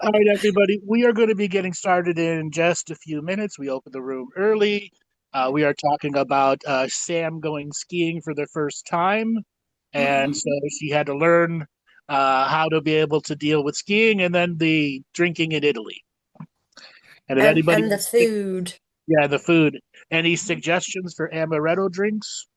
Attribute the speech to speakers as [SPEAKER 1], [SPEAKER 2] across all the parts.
[SPEAKER 1] All right, everybody. We are going to be getting started in just a few minutes. We opened the room early. We are talking about Sam going skiing for the first time. And so she had to learn how to be able to deal with skiing and then the drinking in Italy. And if anybody,
[SPEAKER 2] And the food.
[SPEAKER 1] yeah, the food, any suggestions for amaretto drinks?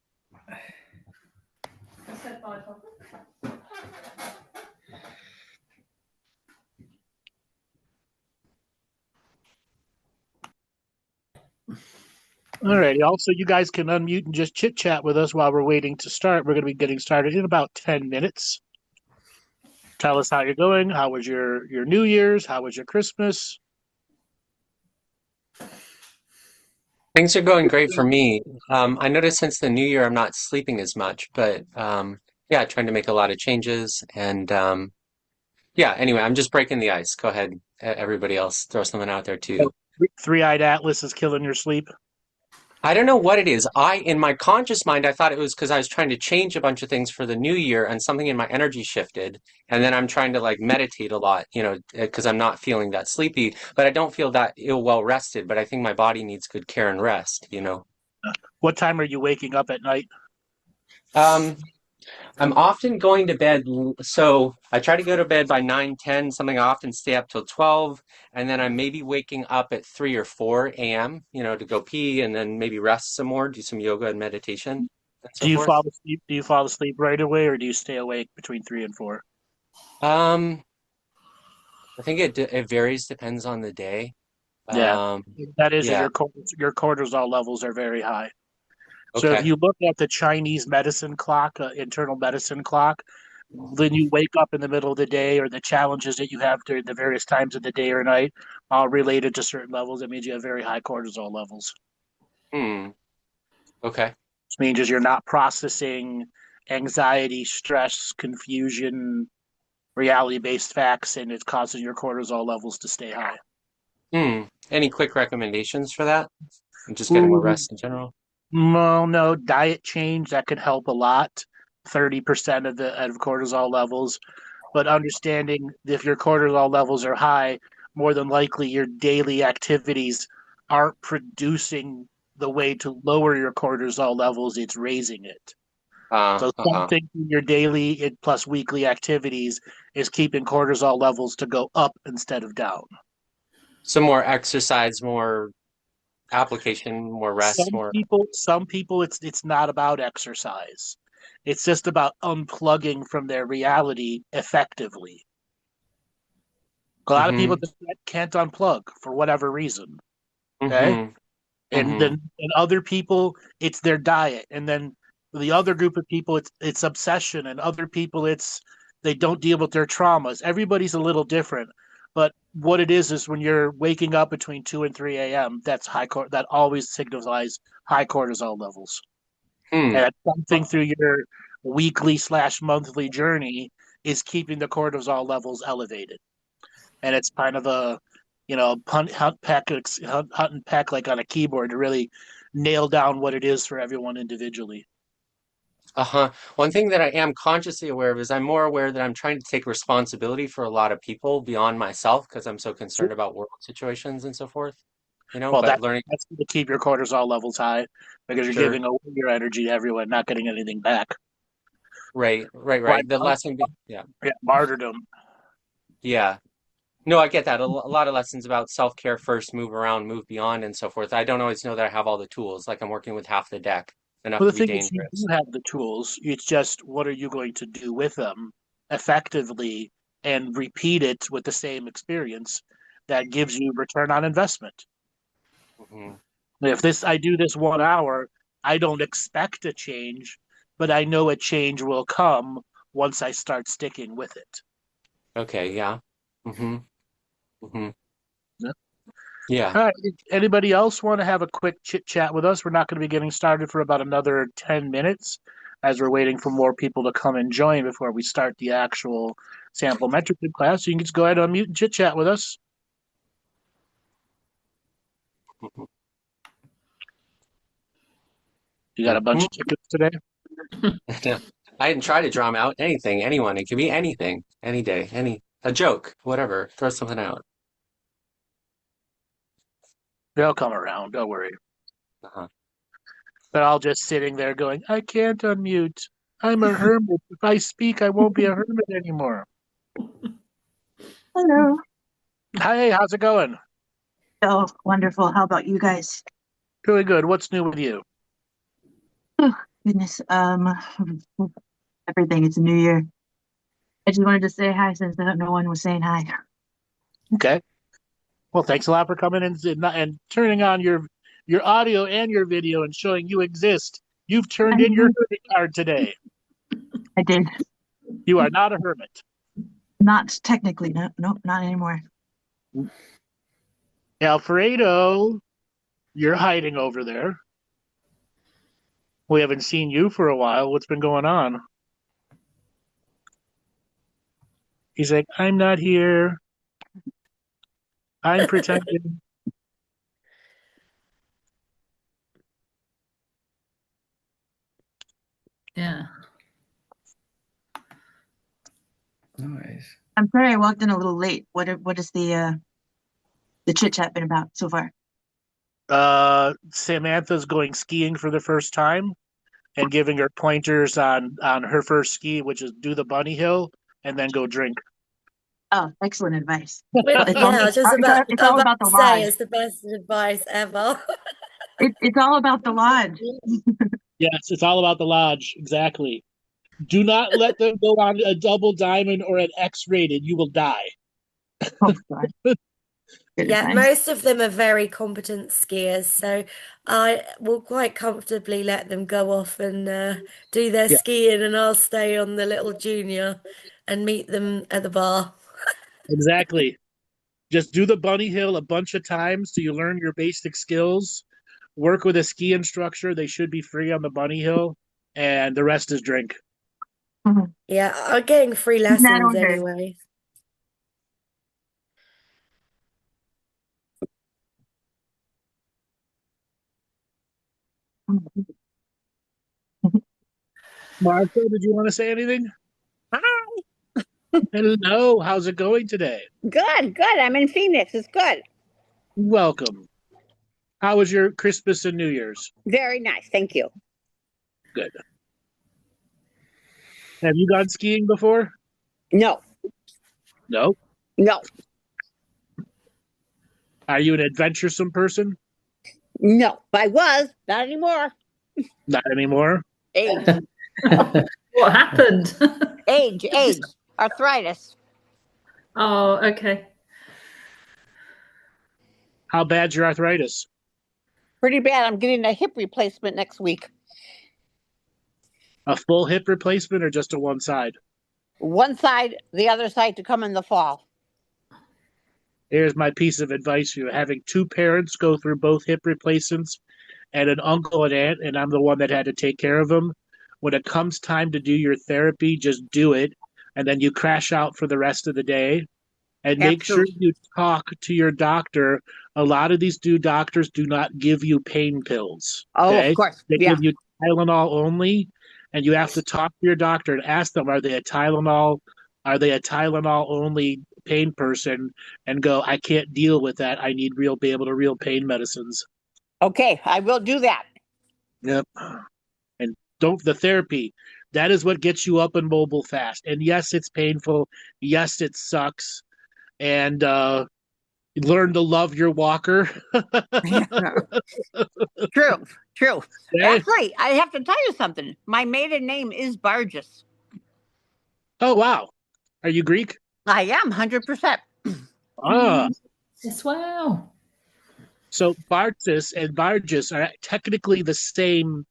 [SPEAKER 1] All right. Also, you guys can unmute and just chit chat with us while we're waiting to start. We're going to be getting started in about 10 minutes. Tell us how you're going. How was your New Year's? How was your Christmas?
[SPEAKER 3] Things are going great for me. I noticed since the new year I'm not sleeping as much, but yeah, trying to make a lot of changes. And yeah, anyway, I'm just breaking the ice. Go ahead, everybody else, throw something out there too.
[SPEAKER 1] Three-eyed Atlas is killing your sleep.
[SPEAKER 3] I don't know what it is. In my conscious mind, I thought it was because I was trying to change a bunch of things for the new year and something in my energy shifted. And then I'm trying to like meditate a lot, because I'm not feeling that sleepy, but I don't feel that ill well rested. But I think my body needs good care and rest.
[SPEAKER 1] What time are you waking up at night?
[SPEAKER 3] Um, I'm often going to bed, so I try to go to bed by 9, 10. Something I often stay up till 12, and then I'm maybe waking up at 3 or 4 a.m., to go pee and then maybe rest some more, do some yoga and meditation and
[SPEAKER 1] Do
[SPEAKER 3] so
[SPEAKER 1] you
[SPEAKER 3] forth.
[SPEAKER 1] fall asleep? Do you fall asleep right away, or do you stay awake between 3 and 4?
[SPEAKER 3] Um, I think it varies, depends on the day.
[SPEAKER 1] Yeah,
[SPEAKER 3] Um,
[SPEAKER 1] that is
[SPEAKER 3] yeah,
[SPEAKER 1] your cortisol levels are very high. So if
[SPEAKER 3] okay.
[SPEAKER 1] you look at the Chinese medicine clock, internal medicine clock, then you wake up in the middle of the day, or the challenges that you have during the various times of the day or night, all related to certain levels. It means you have very high cortisol levels.
[SPEAKER 3] Hmm, okay.
[SPEAKER 1] Which means you're not processing anxiety, stress, confusion, reality-based facts, and it's causing your cortisol levels to stay high.
[SPEAKER 3] Hmm. Any quick recommendations for that? I'm just getting more
[SPEAKER 1] Ooh,
[SPEAKER 3] rest in general.
[SPEAKER 1] no, diet change that could help a lot. 30% of the of cortisol levels, but understanding if your cortisol levels are high, more than likely your daily activities aren't producing the way to lower your cortisol levels, it's raising it. So
[SPEAKER 3] Uh-huh.
[SPEAKER 1] something in your daily plus weekly activities is keeping cortisol levels to go up instead of down.
[SPEAKER 3] Some more exercise, more application, more rest, more.
[SPEAKER 1] Some people, it's not about exercise. It's just about unplugging from their reality effectively. A lot of people
[SPEAKER 3] Mm-hmm.
[SPEAKER 1] just can't unplug for whatever reason. Okay,
[SPEAKER 3] Mm-hmm.
[SPEAKER 1] and
[SPEAKER 3] Mm-hmm.
[SPEAKER 1] then and other people, it's their diet, and then the other group of people, it's obsession, and other people, it's they don't deal with their traumas. Everybody's a little different, but what it is when you're waking up between 2 and 3 a.m., that always signifies high cortisol levels,
[SPEAKER 3] Hmm.
[SPEAKER 1] and something through your weekly/monthly journey is keeping the cortisol levels elevated, and it's kind of a hunt and peck like on a keyboard to really nail down what it is for everyone individually.
[SPEAKER 3] Uh-huh. One thing that I am consciously aware of is I'm more aware that I'm trying to take responsibility for a lot of people beyond myself because I'm so concerned about world situations and so forth,
[SPEAKER 1] Well,
[SPEAKER 3] but learning,
[SPEAKER 1] that's to keep your cortisol levels high because you're
[SPEAKER 3] sure.
[SPEAKER 1] giving away your energy to everyone, not getting anything back.
[SPEAKER 3] Right, right,
[SPEAKER 1] Like
[SPEAKER 3] right. The lesson, yeah,
[SPEAKER 1] yeah, martyrdom.
[SPEAKER 3] yeah. No, I get that. A lot of lessons about self-care first, move around, move beyond, and so forth. I don't always know that I have all the tools, like I'm working with half the deck, enough
[SPEAKER 1] Well, the
[SPEAKER 3] to be
[SPEAKER 1] thing is, you do
[SPEAKER 3] dangerous.
[SPEAKER 1] have the tools. It's just what are you going to do with them effectively and repeat it with the same experience that gives you return on investment.
[SPEAKER 3] Hmm.
[SPEAKER 1] If I do this 1 hour, I don't expect a change, but I know a change will come once I start sticking with it.
[SPEAKER 3] Okay, yeah. Hmm. Hmm.
[SPEAKER 1] Yeah.
[SPEAKER 3] Yeah.
[SPEAKER 1] All right. Anybody else want to have a quick chit chat with us? We're not going to be getting started for about another 10 minutes as we're waiting for more people to come and join before we start the actual sample metric class. So you can just go ahead and unmute and chit chat with us. You got a bunch
[SPEAKER 3] Hmm.
[SPEAKER 1] of tickets today?
[SPEAKER 3] I didn't try to draw 'em out anything, anyone. It could be anything, any day, any. A joke, whatever. Throw something out.
[SPEAKER 1] They'll come around. Don't worry.
[SPEAKER 3] Uh-huh.
[SPEAKER 1] They're all just sitting there going, I can't unmute. I'm a hermit. If I speak, I won't be a hermit anymore.
[SPEAKER 2] Hello.
[SPEAKER 1] Hey, how's it going?
[SPEAKER 2] Oh, wonderful. How about you guys?
[SPEAKER 1] Really good. What's new with you?
[SPEAKER 2] Oh, goodness. Everything. It's a new year. I just wanted to say hi since no one was saying hi.
[SPEAKER 1] Okay. Well, thanks a lot for coming in and turning on your audio and your video and showing you exist. You've turned in your hermit card today.
[SPEAKER 2] I did.
[SPEAKER 1] You are not a hermit.
[SPEAKER 2] Not technically. No, nope, not anymore.
[SPEAKER 1] Alfredo, you're hiding over there. We haven't seen you for a while. What's been going on? He's like, I'm not here. I'm pretending.
[SPEAKER 4] Yeah.
[SPEAKER 5] Nice.
[SPEAKER 2] I'm sorry I walked in a little late. What is the chit chat been about so far?
[SPEAKER 1] Samantha's going skiing for the first time and giving her pointers on her first ski, which is do the bunny hill and then go drink.
[SPEAKER 2] Oh, excellent advice.
[SPEAKER 6] Yeah, I was just about
[SPEAKER 2] about the
[SPEAKER 6] to say
[SPEAKER 2] lodge.
[SPEAKER 6] it's the best advice ever.
[SPEAKER 2] It's all about the lodge.
[SPEAKER 1] Yes, it's all about the lodge. Exactly. Do not let them go on a double diamond or an X-rated. You will die.
[SPEAKER 2] Oh, God. Good
[SPEAKER 6] Yeah,
[SPEAKER 2] advice.
[SPEAKER 6] most of them are very competent skiers, so I will quite comfortably let them go off and do their
[SPEAKER 1] Yeah.
[SPEAKER 6] skiing, and I'll stay on the little junior and meet them at the bar.
[SPEAKER 1] Exactly. Just do the bunny hill a bunch of times so you learn your basic skills. Work with a ski instructor. They should be free on the bunny hill, and the rest is drink.
[SPEAKER 6] Yeah, I'm getting free
[SPEAKER 2] That
[SPEAKER 6] lessons
[SPEAKER 2] order.
[SPEAKER 6] anyway.
[SPEAKER 1] Martha, did you want to say anything?
[SPEAKER 7] Hi.
[SPEAKER 1] Hello, how's it going today?
[SPEAKER 7] Good, good. I'm in Phoenix. It's good.
[SPEAKER 1] Welcome. How was your Christmas and New Year's?
[SPEAKER 7] Very nice. Thank you.
[SPEAKER 1] Good. Have you gone skiing before?
[SPEAKER 7] No,
[SPEAKER 1] No.
[SPEAKER 7] no,
[SPEAKER 1] Are you an adventuresome person?
[SPEAKER 7] no. I was, not anymore.
[SPEAKER 1] Not anymore.
[SPEAKER 7] Age,
[SPEAKER 4] What happened?
[SPEAKER 7] age, arthritis.
[SPEAKER 4] Oh, okay.
[SPEAKER 1] How bad's your arthritis?
[SPEAKER 7] Pretty bad. I'm getting a hip replacement next week.
[SPEAKER 1] A full hip replacement or just a one side?
[SPEAKER 7] One side, the other side to come in the fall.
[SPEAKER 1] Here's my piece of advice for you. Having two parents go through both hip replacements and an uncle and aunt, and I'm the one that had to take care of them. When it comes time to do your therapy, just do it. And then you crash out for the rest of the day. And make sure
[SPEAKER 7] Absolutely.
[SPEAKER 1] you talk to your doctor. A lot of these doctors do not give you pain pills.
[SPEAKER 7] Oh,
[SPEAKER 1] Okay?
[SPEAKER 7] of course.
[SPEAKER 1] They
[SPEAKER 7] Yeah.
[SPEAKER 1] give you Tylenol only, and you have to talk to your doctor and ask them, are they a Tylenol only pain person? And go, I can't deal with that. I need be able to real pain medicines.
[SPEAKER 7] Okay, I will do that.
[SPEAKER 1] Yep. And the therapy, that is what gets you up and mobile fast. And yes, it's painful. Yes, it sucks. And learn to love your walker.
[SPEAKER 7] True, true.
[SPEAKER 1] Okay?
[SPEAKER 7] Actually, I have to tell you something. My maiden name is Bartzis.
[SPEAKER 1] Oh, wow. Are you Greek?
[SPEAKER 7] I am 100%.
[SPEAKER 1] Ah.
[SPEAKER 4] Yes, wow.
[SPEAKER 1] So Bartzis and Bargis are technically the same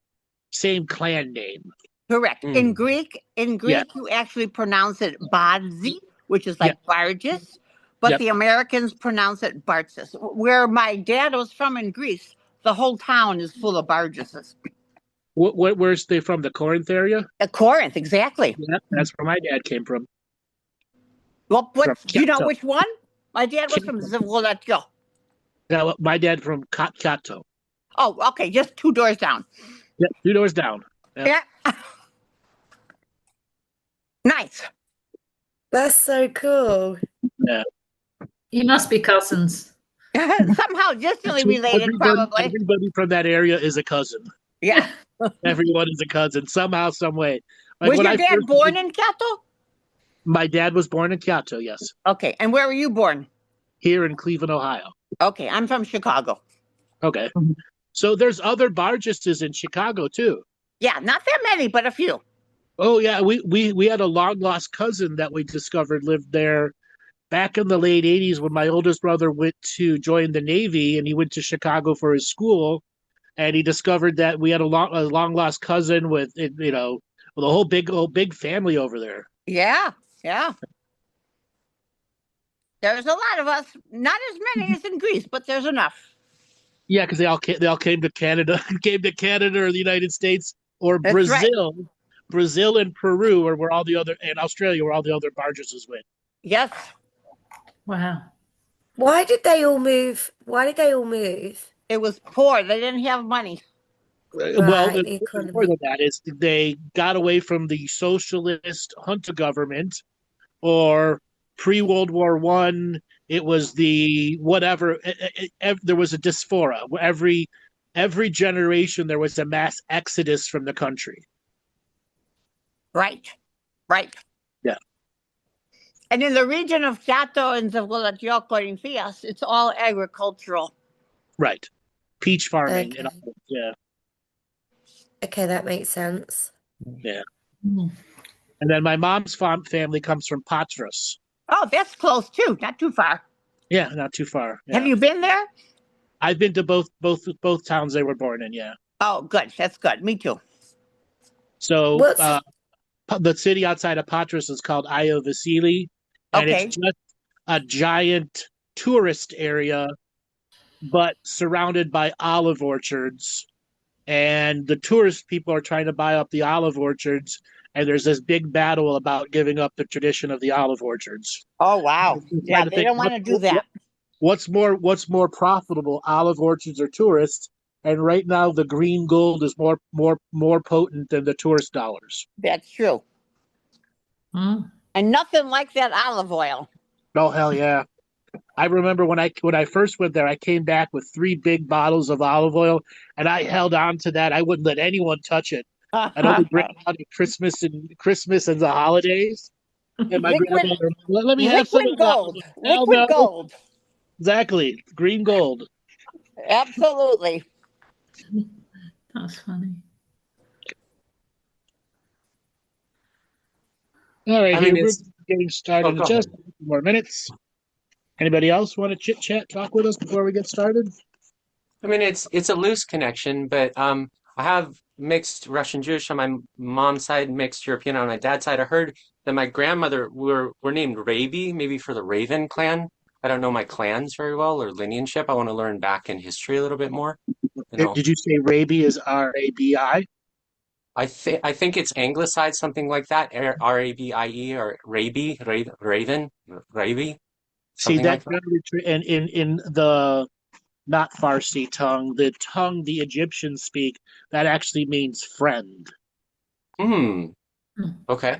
[SPEAKER 1] clan name.
[SPEAKER 7] Correct.
[SPEAKER 3] Mm.
[SPEAKER 7] In Greek,
[SPEAKER 1] Yeah.
[SPEAKER 7] you actually pronounce it Badzi, which is like Bargis, but
[SPEAKER 1] Yep.
[SPEAKER 7] the Americans pronounce it Bartzis. Where my dad was from in Greece, the whole town is full of Bargises.
[SPEAKER 1] Where's they from? The Corinth area?
[SPEAKER 7] Corinth, exactly.
[SPEAKER 1] Yeah, that's where my dad came from.
[SPEAKER 7] Well,
[SPEAKER 1] From
[SPEAKER 7] do you know
[SPEAKER 1] Kyoto.
[SPEAKER 7] which one? My dad was from Zvolatyo.
[SPEAKER 1] Yeah, well, my dad from Kyoto.
[SPEAKER 7] Oh, okay, just 2 doors down.
[SPEAKER 1] Yeah, 2 doors down. Yep.
[SPEAKER 7] Yeah. Nice.
[SPEAKER 6] That's so cool.
[SPEAKER 1] Yeah.
[SPEAKER 4] You must be cousins.
[SPEAKER 7] Somehow distantly related, probably.
[SPEAKER 1] Everybody from that area is a cousin.
[SPEAKER 7] Yeah.
[SPEAKER 1] Everyone is a cousin somehow, some way.
[SPEAKER 7] Was your dad born in Kyoto?
[SPEAKER 1] My dad was born in Kyoto, yes.
[SPEAKER 7] Okay. And where were you born?
[SPEAKER 1] Here in Cleveland, Ohio.
[SPEAKER 7] Okay. I'm from Chicago.
[SPEAKER 1] Okay. So there's other Bartzis in Chicago too.
[SPEAKER 7] Yeah, not that many, but a few.
[SPEAKER 1] Oh yeah, we had a long lost cousin that we discovered lived there back in the late 80s when my oldest brother went to join the Navy, and he went to Chicago for his school, and he discovered that we had a long lost cousin with with a whole big family over there.
[SPEAKER 7] Yeah. Yeah. There's a lot of us, not as many as in Greece, but there's enough.
[SPEAKER 1] Yeah, because they all came to Canada, came to Canada or the United States or
[SPEAKER 7] That's
[SPEAKER 1] Brazil. Right. Brazil and Peru are where all the other, and Australia where all the other Bartzis went.
[SPEAKER 7] Yes.
[SPEAKER 4] Wow.
[SPEAKER 6] Why did they all move?
[SPEAKER 7] It was poor. They didn't have money.
[SPEAKER 1] Well,
[SPEAKER 6] Right, the economy.
[SPEAKER 1] more than that is they got away from the socialist junta government, or pre-World War I. It was the whatever. There was a dysphoria. Every generation there was a mass exodus from the country.
[SPEAKER 7] Right. Right.
[SPEAKER 1] Yeah.
[SPEAKER 7] And in the region of Kyoto and Zavolatyoko, it's all agricultural.
[SPEAKER 1] Right. Peach farming.
[SPEAKER 6] Okay.
[SPEAKER 1] And all, yeah.
[SPEAKER 6] Okay, that makes sense.
[SPEAKER 1] Yeah.
[SPEAKER 4] Mm.
[SPEAKER 1] And then my mom's family comes from Patras.
[SPEAKER 7] Oh, that's close too. Not too far.
[SPEAKER 1] Yeah, not too far. Yeah.
[SPEAKER 7] Have you been there?
[SPEAKER 1] I've been to both towns they were born in. Yeah.
[SPEAKER 7] Oh, good. That's good. Me too.
[SPEAKER 1] So
[SPEAKER 6] What's
[SPEAKER 1] the city outside of Patras is called Io Vasili, and
[SPEAKER 7] Okay.
[SPEAKER 1] it's just a giant tourist area, but surrounded by olive orchards. And the tourist people are trying to buy up the olive orchards, and there's this big battle about giving up the tradition of the olive orchards.
[SPEAKER 7] Oh, wow. Yeah,
[SPEAKER 1] to
[SPEAKER 7] they
[SPEAKER 1] think,
[SPEAKER 7] don't want to do that.
[SPEAKER 1] What's more profitable, olive orchards or tourists? And right now, the green gold is more potent than the tourist dollars.
[SPEAKER 7] That's true.
[SPEAKER 4] Mm.
[SPEAKER 7] And nothing like that olive oil.
[SPEAKER 1] Oh hell yeah! I remember when I first went there, I came back with 3 big bottles of olive oil, and I held on to that. I wouldn't let anyone touch it. I'd only bring it out at Christmas and the holidays. And my
[SPEAKER 7] Liquid-
[SPEAKER 1] grandmother, let me have some
[SPEAKER 7] Liquid
[SPEAKER 1] of that."
[SPEAKER 7] gold.
[SPEAKER 1] Hell
[SPEAKER 7] Liquid
[SPEAKER 1] no.
[SPEAKER 7] gold.
[SPEAKER 1] Exactly, green gold.
[SPEAKER 7] Absolutely.
[SPEAKER 4] That's funny.
[SPEAKER 1] All right,
[SPEAKER 3] I mean,
[SPEAKER 1] here, we're
[SPEAKER 3] it's-
[SPEAKER 1] getting started
[SPEAKER 3] Oh,
[SPEAKER 1] in
[SPEAKER 3] go
[SPEAKER 1] just
[SPEAKER 3] ahead.
[SPEAKER 1] a few more minutes. Anybody else want to chit chat, talk with us before we get started?
[SPEAKER 3] I mean, it's a loose connection, but I have mixed Russian Jewish on my mom's side, mixed European on my dad's side. I heard that my grandmother were named Raby, maybe for the Raven clan. I don't know my clans very well or lineageship. I want to learn back in history a little bit more.
[SPEAKER 1] Did you say Raby is Rabi?
[SPEAKER 3] I think it's anglicized, something like that, Rabie or Raby, Raven, Raby,
[SPEAKER 1] See,
[SPEAKER 3] something like
[SPEAKER 1] that's in the not Farsi tongue, the tongue the Egyptians speak, that actually means friend.
[SPEAKER 3] Hmm. Okay.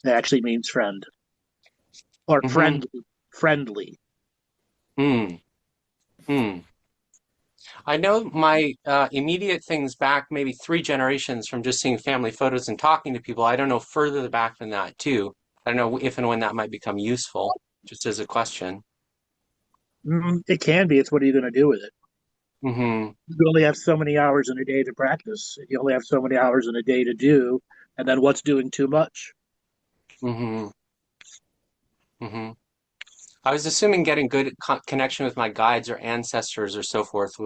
[SPEAKER 1] That actually means friend. Or
[SPEAKER 3] Mhm.
[SPEAKER 1] friendly.
[SPEAKER 3] Hmm. Hmm. I know my immediate things back maybe 3 generations from just seeing family photos and talking to people. I don't know further back than that too. I don't know if and when that might become useful, just as a question.
[SPEAKER 1] It can be. It's what are you going to do with it?
[SPEAKER 3] Mm-hmm.
[SPEAKER 1] You only have so many hours in a day to practice. You only have so many hours in a day to do, and then what's doing too much?
[SPEAKER 3] Mm-hmm. Mm-hmm. I was assuming getting good connection with my guides or ancestors or so forth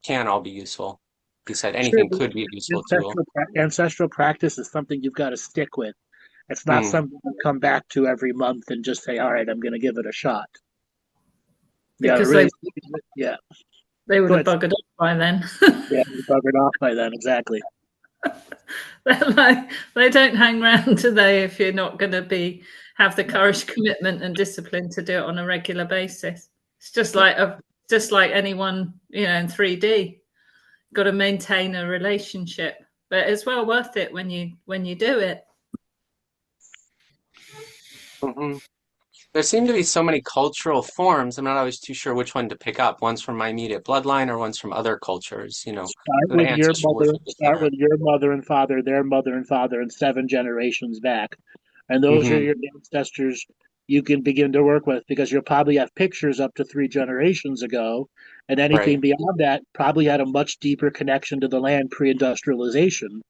[SPEAKER 3] can all be useful. You said anything
[SPEAKER 1] Sure,
[SPEAKER 3] could be a useful tool.
[SPEAKER 1] ancestral practice is something you've got to stick with. It's not something you come back to every month and just say, all right, I'm going to give it a shot. Yeah,
[SPEAKER 4] Because
[SPEAKER 1] really,
[SPEAKER 4] they
[SPEAKER 1] Go
[SPEAKER 4] would have
[SPEAKER 1] ahead.
[SPEAKER 4] buggered up by then.
[SPEAKER 1] Yeah, you buggered off by then, exactly.
[SPEAKER 4] They don't hang around today if you're not going to have the courage, commitment, and discipline to do it on a regular basis. It's just like anyone, in 3D. Got to maintain a relationship, but it's well worth it when you do it.
[SPEAKER 3] Hmm. There seem to be so many cultural forms. I'm not always too sure which one to pick up. One's from my immediate bloodline or one's from other cultures,
[SPEAKER 1] Start
[SPEAKER 3] who the
[SPEAKER 1] with your
[SPEAKER 3] ancestral
[SPEAKER 1] mother.
[SPEAKER 3] worship,
[SPEAKER 1] Start
[SPEAKER 3] etc.
[SPEAKER 1] with your mother and father, their mother and father, and 7 generations back, and those are
[SPEAKER 3] Hmm.
[SPEAKER 1] your ancestors you can begin to work with because you'll probably have pictures up to 3 generations ago, and anything
[SPEAKER 3] Right.
[SPEAKER 1] beyond that probably had a much deeper connection to the land pre-industrialization.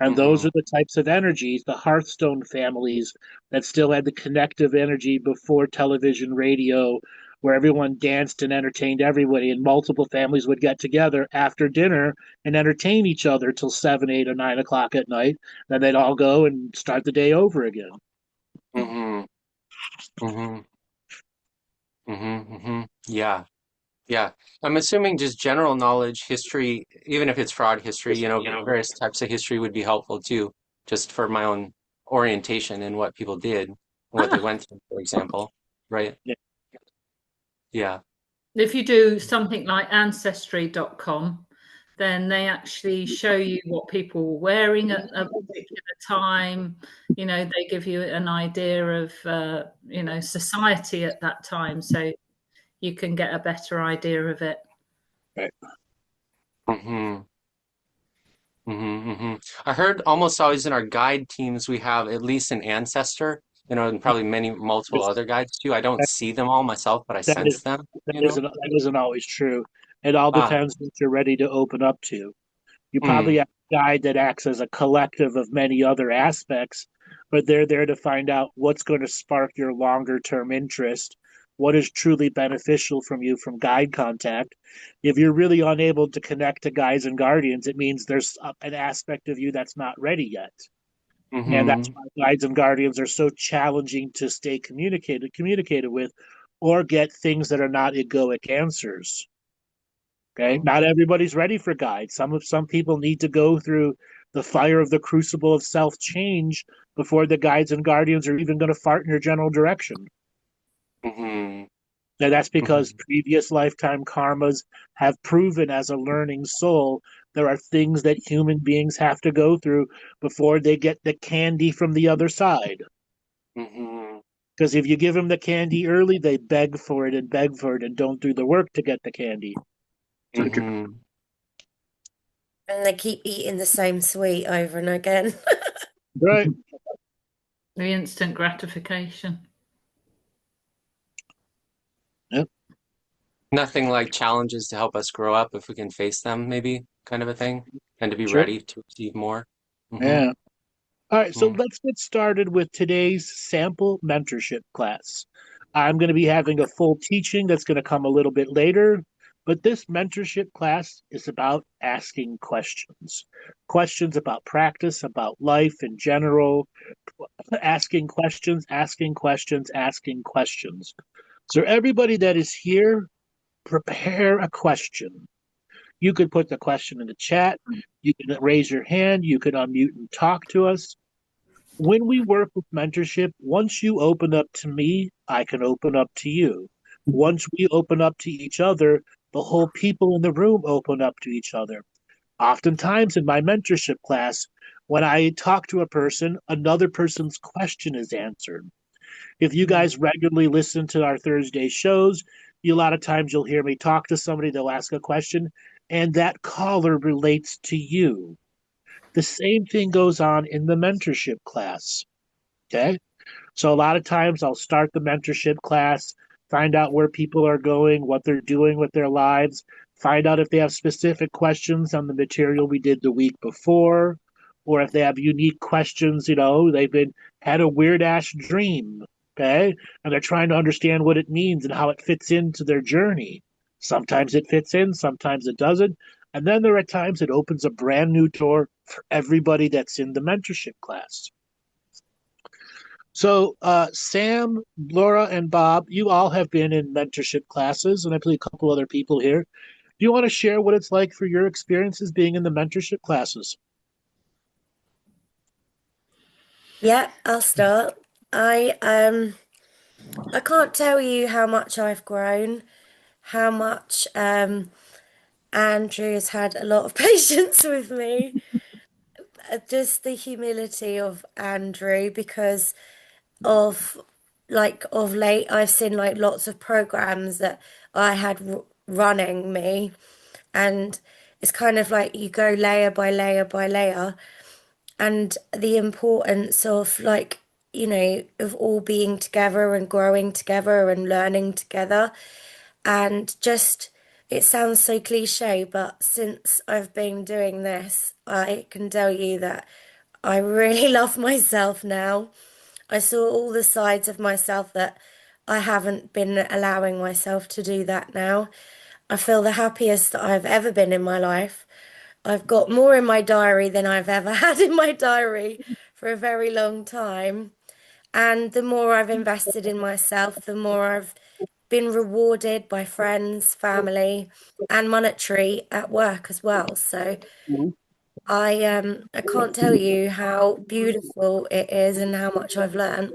[SPEAKER 1] And those
[SPEAKER 3] Hmm.
[SPEAKER 1] are the types of energies, the Hearthstone families that still had the connective energy before television, radio, where everyone danced and entertained everybody, and multiple families would get together after dinner and entertain each other till 7, 8, or 9 o'clock at night. Then they'd all go and start the day over again.
[SPEAKER 3] Hmm. Hmm. Hmm. Hmm. Yeah. Yeah. I'm assuming just general knowledge, history, even if it's fraud history, various types of history would be helpful too, just for my own orientation in what people did and what they
[SPEAKER 2] Ah,
[SPEAKER 3] went through, for example. Right?
[SPEAKER 1] Yeah.
[SPEAKER 3] Yeah.
[SPEAKER 4] If you do something like ancestry.com, then they actually show you what people were wearing at a particular time. They give you an idea of, society at that time. So you can get a better idea of it.
[SPEAKER 1] Right.
[SPEAKER 3] Hmm. Hmm. Hmm. I heard almost always in our guide teams we have at least an ancestor, and probably many multiple other guides too. I don't
[SPEAKER 1] That,
[SPEAKER 3] see them all myself, but I
[SPEAKER 1] that is
[SPEAKER 3] sense them,
[SPEAKER 1] that
[SPEAKER 3] you know.
[SPEAKER 1] isn't always true. It all
[SPEAKER 3] Ah.
[SPEAKER 1] depends what you're ready to open up to. You probably
[SPEAKER 3] Mm.
[SPEAKER 1] have a guide that acts as a collective of many other aspects, but they're there to find out what's going to spark your longer term interest, what is truly beneficial from you from guide contact. If you're really unable to connect to guides and guardians, it means there's an aspect of you that's not ready yet. And that's
[SPEAKER 3] Hmm.
[SPEAKER 1] why guides and guardians are so challenging to stay communicated with or get things that are not egoic answers. Okay, not everybody's ready for guides. Some people need to go through the fire of the crucible of self change before the guides and guardians are even going to fart in your general direction.
[SPEAKER 3] Hmm.
[SPEAKER 1] Now that's because
[SPEAKER 3] Hmm.
[SPEAKER 1] previous lifetime karmas have proven as a learning soul there are things that human beings have to go through before they get the candy from the other side.
[SPEAKER 3] Hmm.
[SPEAKER 1] Because if you give them the candy early, they beg for it and beg for it and don't do the work to get the candy.
[SPEAKER 3] Hmm.
[SPEAKER 6] And they keep eating the same sweet over and again.
[SPEAKER 1] Right.
[SPEAKER 4] The instant gratification.
[SPEAKER 1] Yep.
[SPEAKER 3] Nothing like challenges to help us grow up if we can face them, maybe kind of a thing, and to be
[SPEAKER 1] Sure.
[SPEAKER 3] ready to receive more. Hmm.
[SPEAKER 1] Yeah. All right, so
[SPEAKER 3] Hmm.
[SPEAKER 1] let's get started with today's sample mentorship class. I'm going to be having a full teaching that's going to come a little bit later, but this mentorship class is about asking questions. Questions about practice, about life in general, asking questions, asking questions, asking questions. So, everybody that is here, prepare a question. You could put the question in the chat, you can raise your hand, you can unmute and talk to us. When we work with mentorship, once you open up to me, I can open up to you. Once we open up to each other, the whole people in the room open up to each other. Oftentimes in my mentorship class, when I talk to a person, another person's question is answered. If you guys regularly listen to our Thursday shows, a lot of times you'll hear me talk to somebody, they'll ask a question, and that caller relates to you. The same thing goes on in the mentorship class. Okay. So a lot of times I'll start the mentorship class, find out where people are going, what they're doing with their lives, find out if they have specific questions on the material we did the week before, or if they have unique questions, they've been had a weird ass dream, okay? And they're trying to understand what it means and how it fits into their journey. Sometimes it fits in, sometimes it doesn't. And then there are times it opens a brand new door for everybody that's in the mentorship class. So, Sam, Laura, and Bob, you all have been in mentorship classes, and I believe a couple other people here. Do you want to share what it's like for your experiences being in the mentorship classes?
[SPEAKER 6] Yeah, I'll start. I can't tell you how much I've grown, how much Andrew has had a lot of patience with me. Just the humility of Andrew because of like of late, I've seen like lots of programs that I had running me, and it's kind of like you go layer by layer by layer, and the importance of like, you know, of all being together and growing together and learning together. And just, it sounds so cliche, but since I've been doing this, I can tell you that I really love myself now. I saw all the sides of myself that I haven't been allowing myself to do that now. I feel the happiest that I've ever been in my life. I've got more in my diary than I've ever had in my diary for a very long time. And the more I've invested in myself, the more I've been rewarded by friends, family, and monetary at work as well. So I can't tell you how beautiful it is and how much I've learned.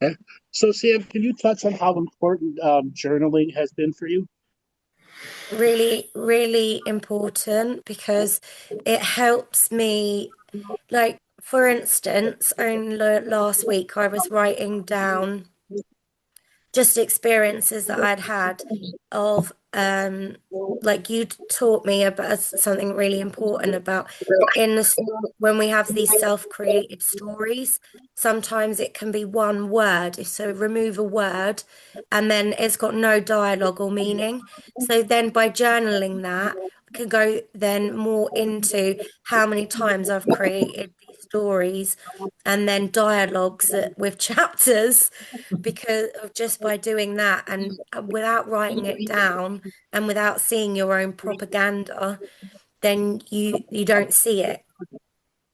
[SPEAKER 1] Okay. So, Sam, can you touch on how important journaling has been for you?
[SPEAKER 6] Really, really important because it helps me. Like, for instance, only last week I was writing down just experiences that I'd had of like you taught me about something really important about in the when we have these self-created stories, sometimes it can be one word. So remove a word and then it's got no dialogue or meaning. So then by journaling that, I can go then more into how many times I've created these stories and then dialogues with chapters, because of just by doing that and without writing it down and without seeing your own propaganda, then you don't see it.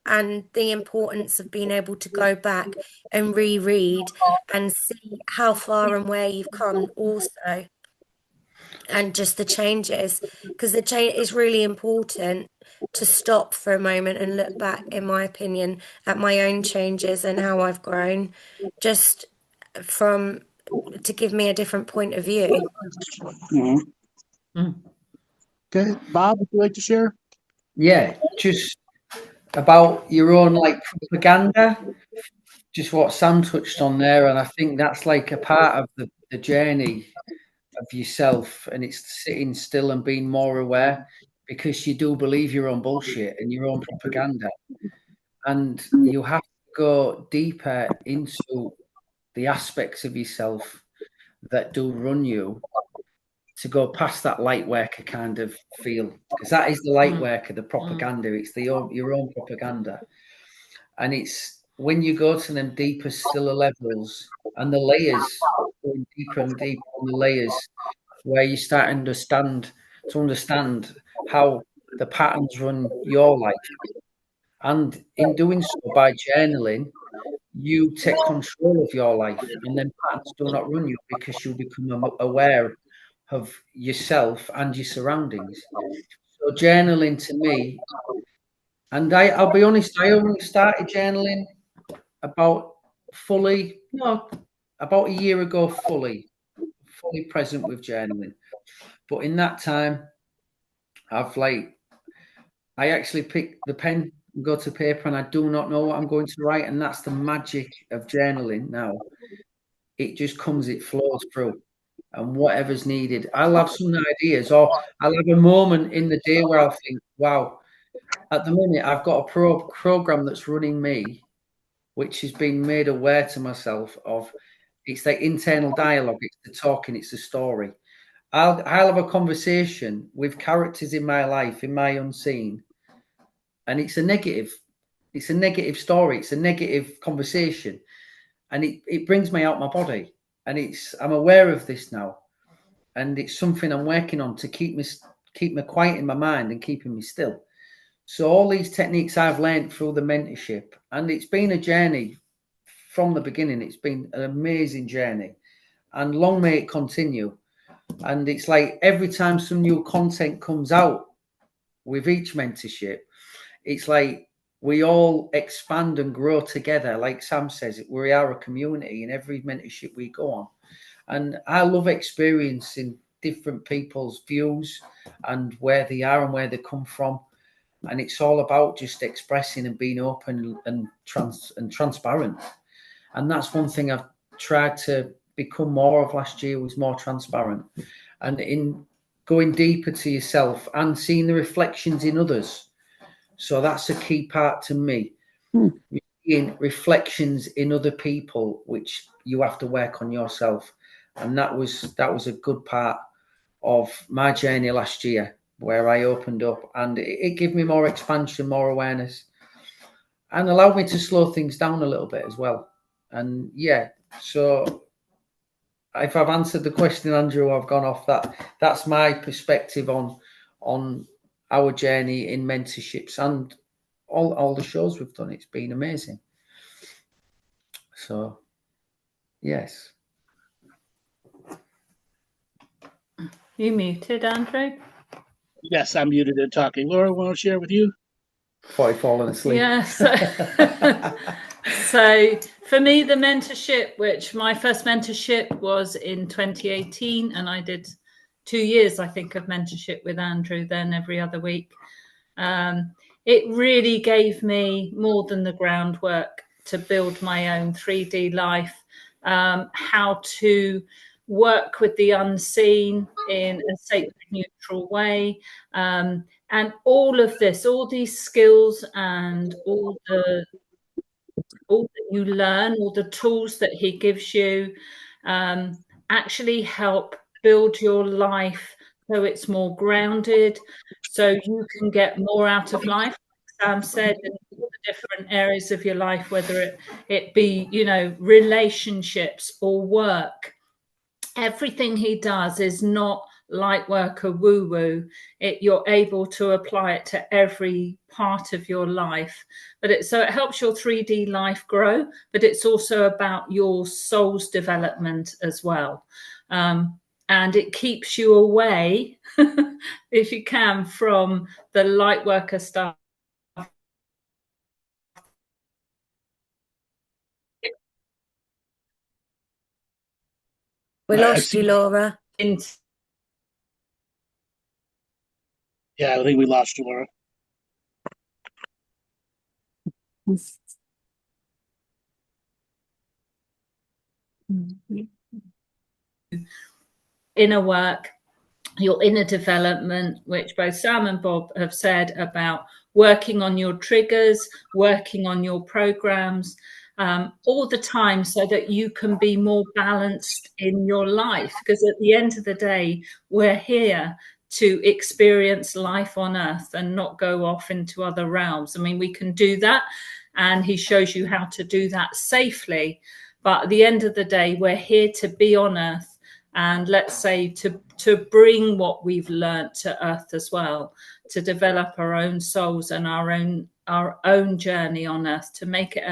[SPEAKER 6] And the importance of being able to go back and reread and see how far and where you've come also, and just the changes, because the change is really important to stop for a moment and look back, in my opinion, at my own changes and how I've grown, just from to give me a different point of view.
[SPEAKER 1] Okay, Bob, would you like to share?
[SPEAKER 5] Yeah, just about your own like propaganda, just what Sam touched on there, and I think that's like a part of the journey of yourself, and it's sitting still and being more aware, because you do believe your own bullshit and your own propaganda, and you have to go deeper into the aspects of yourself that do run you, to go past that light worker kind of feel, because that is the light worker, the propaganda. It's your own propaganda, and it's when you go to them deeper, stiller levels and the layers, going deeper and deeper on the layers, where you start to understand how the patterns run your life, and in doing so by journaling, you take control of your life, and then patterns do not run you, because you become aware of yourself and your surroundings. So journaling to me, and I'll be honest, I only started journaling about a year ago, fully present with journaling. But in that time, I actually pick the pen and go to paper, and I do not know what I'm going to write, and that's the magic of journaling now. It just comes, it flows through, and whatever's needed. I'll have some ideas, or I'll have a moment in the day where I'll think, wow, at the minute I've got a program that's running me, which has been made aware to myself of. It's the internal dialogue, it's the talking, it's the story. I'll have a conversation with characters in my life, in my unseen, and it's a negative story, it's a negative conversation, and it brings me out my body, and I'm aware of this now, and it's something I'm working on to keep me quiet in my mind and keeping me still. So all these techniques I've learned through the mentorship, and it's been a journey from the beginning. It's been an amazing journey, and long may it continue. And it's like every time some new content comes out with each mentorship, it's like we all expand and grow together. Like Sam says, we are a community in every mentorship we go on. And I love experiencing different people's views and where they are and where they come from. And it's all about just expressing and being open and transparent. And that's one thing I've tried to become more of last year was more transparent, and in going deeper to yourself and seeing the reflections in others. So that's a key part to me. Seeing reflections in other people, which you have to work on yourself. And that was a good part of my journey last year, where I opened up, and it gave me more expansion, more awareness, and allowed me to slow things down a little bit as well. And yeah, so if I've answered the question, Andrew, I've gone off that. That's my perspective on our journey in mentorships and all the shows we've done. It's been amazing. So, yes.
[SPEAKER 4] You muted, Andrew?
[SPEAKER 1] Yes, I'm muted and talking. Laura, want to share with you?
[SPEAKER 5] Before I've fallen asleep.
[SPEAKER 4] Yeah. So for me, the mentorship, which my first mentorship was in 2018, and I did 2 years, I think, of mentorship with Andrew then every other week. It really gave me more than the groundwork to build my own 3D life, how to work with the unseen in a sacred neutral way, and all of this, all these skills and all that you learn, all the tools that he gives you, actually help build your life so it's more grounded, so you can get more out of life. Sam said, in all the different areas of your life, whether it be, you know, relationships or work. Everything he does is not light work or woo-woo. You're able to apply it to every part of your life. But so it helps your 3D life grow, but it's also about your soul's development as well. And it keeps you away, if you can, from the light worker stuff.
[SPEAKER 6] We lost you, Laura.
[SPEAKER 1] Yeah, I think we lost you, Laura.
[SPEAKER 4] Inner work, your inner development, which both Sam and Bob have said about working on your triggers, working on your programs, all the time, so that you can be more balanced in your life. Because at the end of the day, we're here to experience life on earth and not go off into other realms. I mean, we can do that, and he shows you how to do that safely. But at the end of the day, we're here to be on earth, and let's say to bring what we've learned to earth as well, to develop our own souls and our own journey on earth, to make it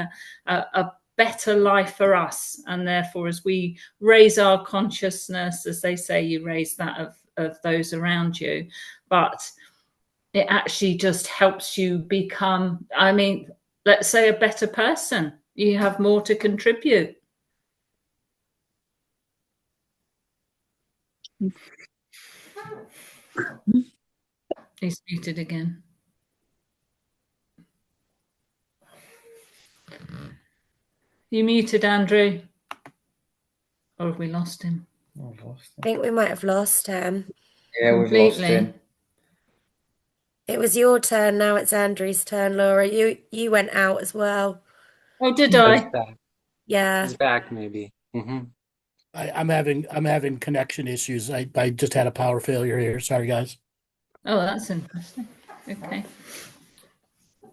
[SPEAKER 4] a better life for us. And therefore, as we raise our consciousness, as they say, you raise that of those around you. But it actually just helps you become, I mean, let's say, a better person. You have more to contribute. He's muted again. You muted, Andrew. Or have we lost him?
[SPEAKER 5] Oh, I've lost him.
[SPEAKER 6] I think we might have lost him.
[SPEAKER 5] Yeah, we've lost him.
[SPEAKER 6] It was your turn. Now it's Andrew's turn, Laura. You went out as well.
[SPEAKER 4] Oh, did
[SPEAKER 3] He's
[SPEAKER 4] I?
[SPEAKER 3] back.
[SPEAKER 6] Yeah.
[SPEAKER 3] He's back, maybe.
[SPEAKER 1] I'm having connection issues. I just had a power failure here. Sorry, guys.
[SPEAKER 4] Oh, that's interesting. Okay.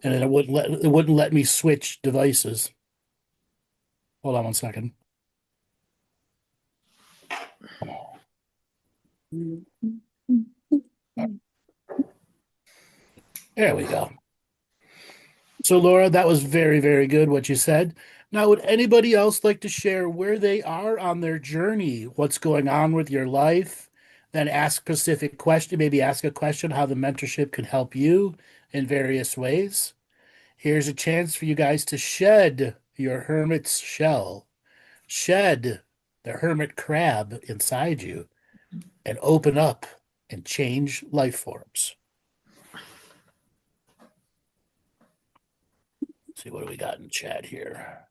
[SPEAKER 1] And then it wouldn't let me switch devices. Hold on one second. There we go. So, Laura, that was very, very good what you said. Now, would anybody else like to share where they are on their journey? What's going on with your life? Then ask specific question, maybe ask a question how the mentorship can help you in various ways. Here's a chance for you guys to shed your hermit's shell, shed the hermit crab inside you, and open up and change life forms. Let's see, what do we got in chat here?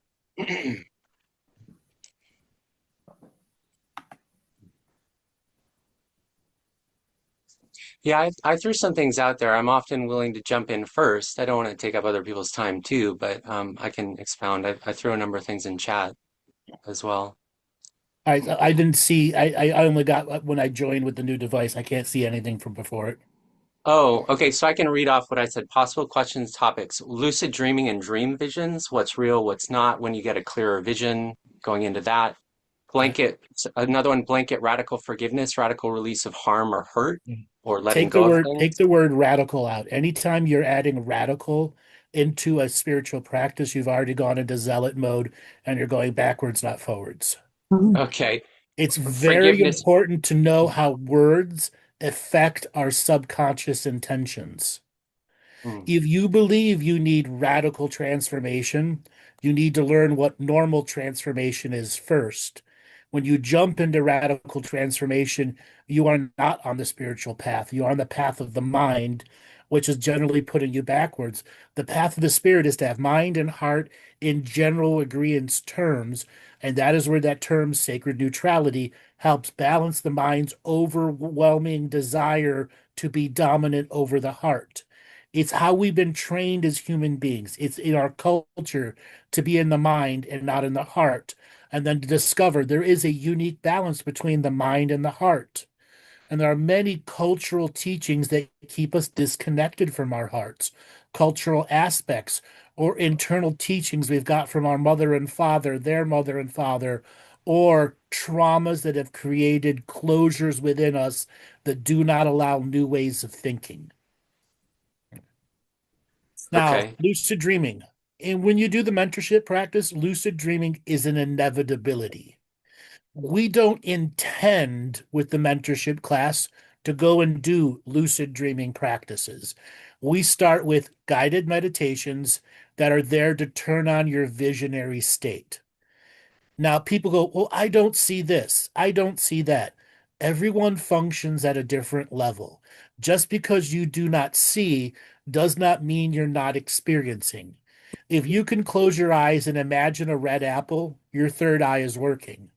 [SPEAKER 3] Yeah, I threw some things out there. I'm often willing to jump in first. I don't want to take up other people's time too, but I can expound. I threw a number of things in chat as well.
[SPEAKER 1] I didn't see. I only got when I joined with the new device. I can't see anything from before it.
[SPEAKER 3] Oh, okay. So I can read off what I said. Possible questions, topics, lucid dreaming and dream visions. What's real, what's not, when you get a clearer vision, going into that. Blanket, another one, blanket radical forgiveness, radical release of harm or hurt, or letting go of things.
[SPEAKER 1] Take the word radical out. Anytime you're adding radical into a spiritual practice, you've already gone into zealot mode and you're going backwards, not forwards.
[SPEAKER 3] Okay.
[SPEAKER 1] It's very
[SPEAKER 3] Forgiveness.
[SPEAKER 1] important to know how words affect our subconscious intentions.
[SPEAKER 3] Hmm.
[SPEAKER 1] If you believe you need radical transformation, you need to learn what normal transformation is first. When you jump into radical transformation, you are not on the spiritual path. You are on the path of the mind, which is generally putting you backwards. The path of the spirit is to have mind and heart in general agreement terms, and that is where that term sacred neutrality helps balance the mind's overwhelming desire to be dominant over the heart. It's how we've been trained as human beings. It's in our culture to be in the mind and not in the heart. And then to discover there is a unique balance between the mind and the heart. And there are many cultural teachings that keep us disconnected from our hearts, cultural aspects or internal teachings we've got from our mother and father, their mother and father, or traumas that have created closures within us that do not allow new ways of thinking. Now,
[SPEAKER 3] Okay.
[SPEAKER 1] lucid dreaming. And when you do the mentorship practice, lucid dreaming is an inevitability. We don't intend with the mentorship class to go and do lucid dreaming practices. We start with guided meditations that are there to turn on your visionary state. Now, people go, well, I don't see this. I don't see that. Everyone functions at a different level. Just because you do not see does not mean you're not experiencing. If you can close your eyes and imagine a red apple, your third eye is working.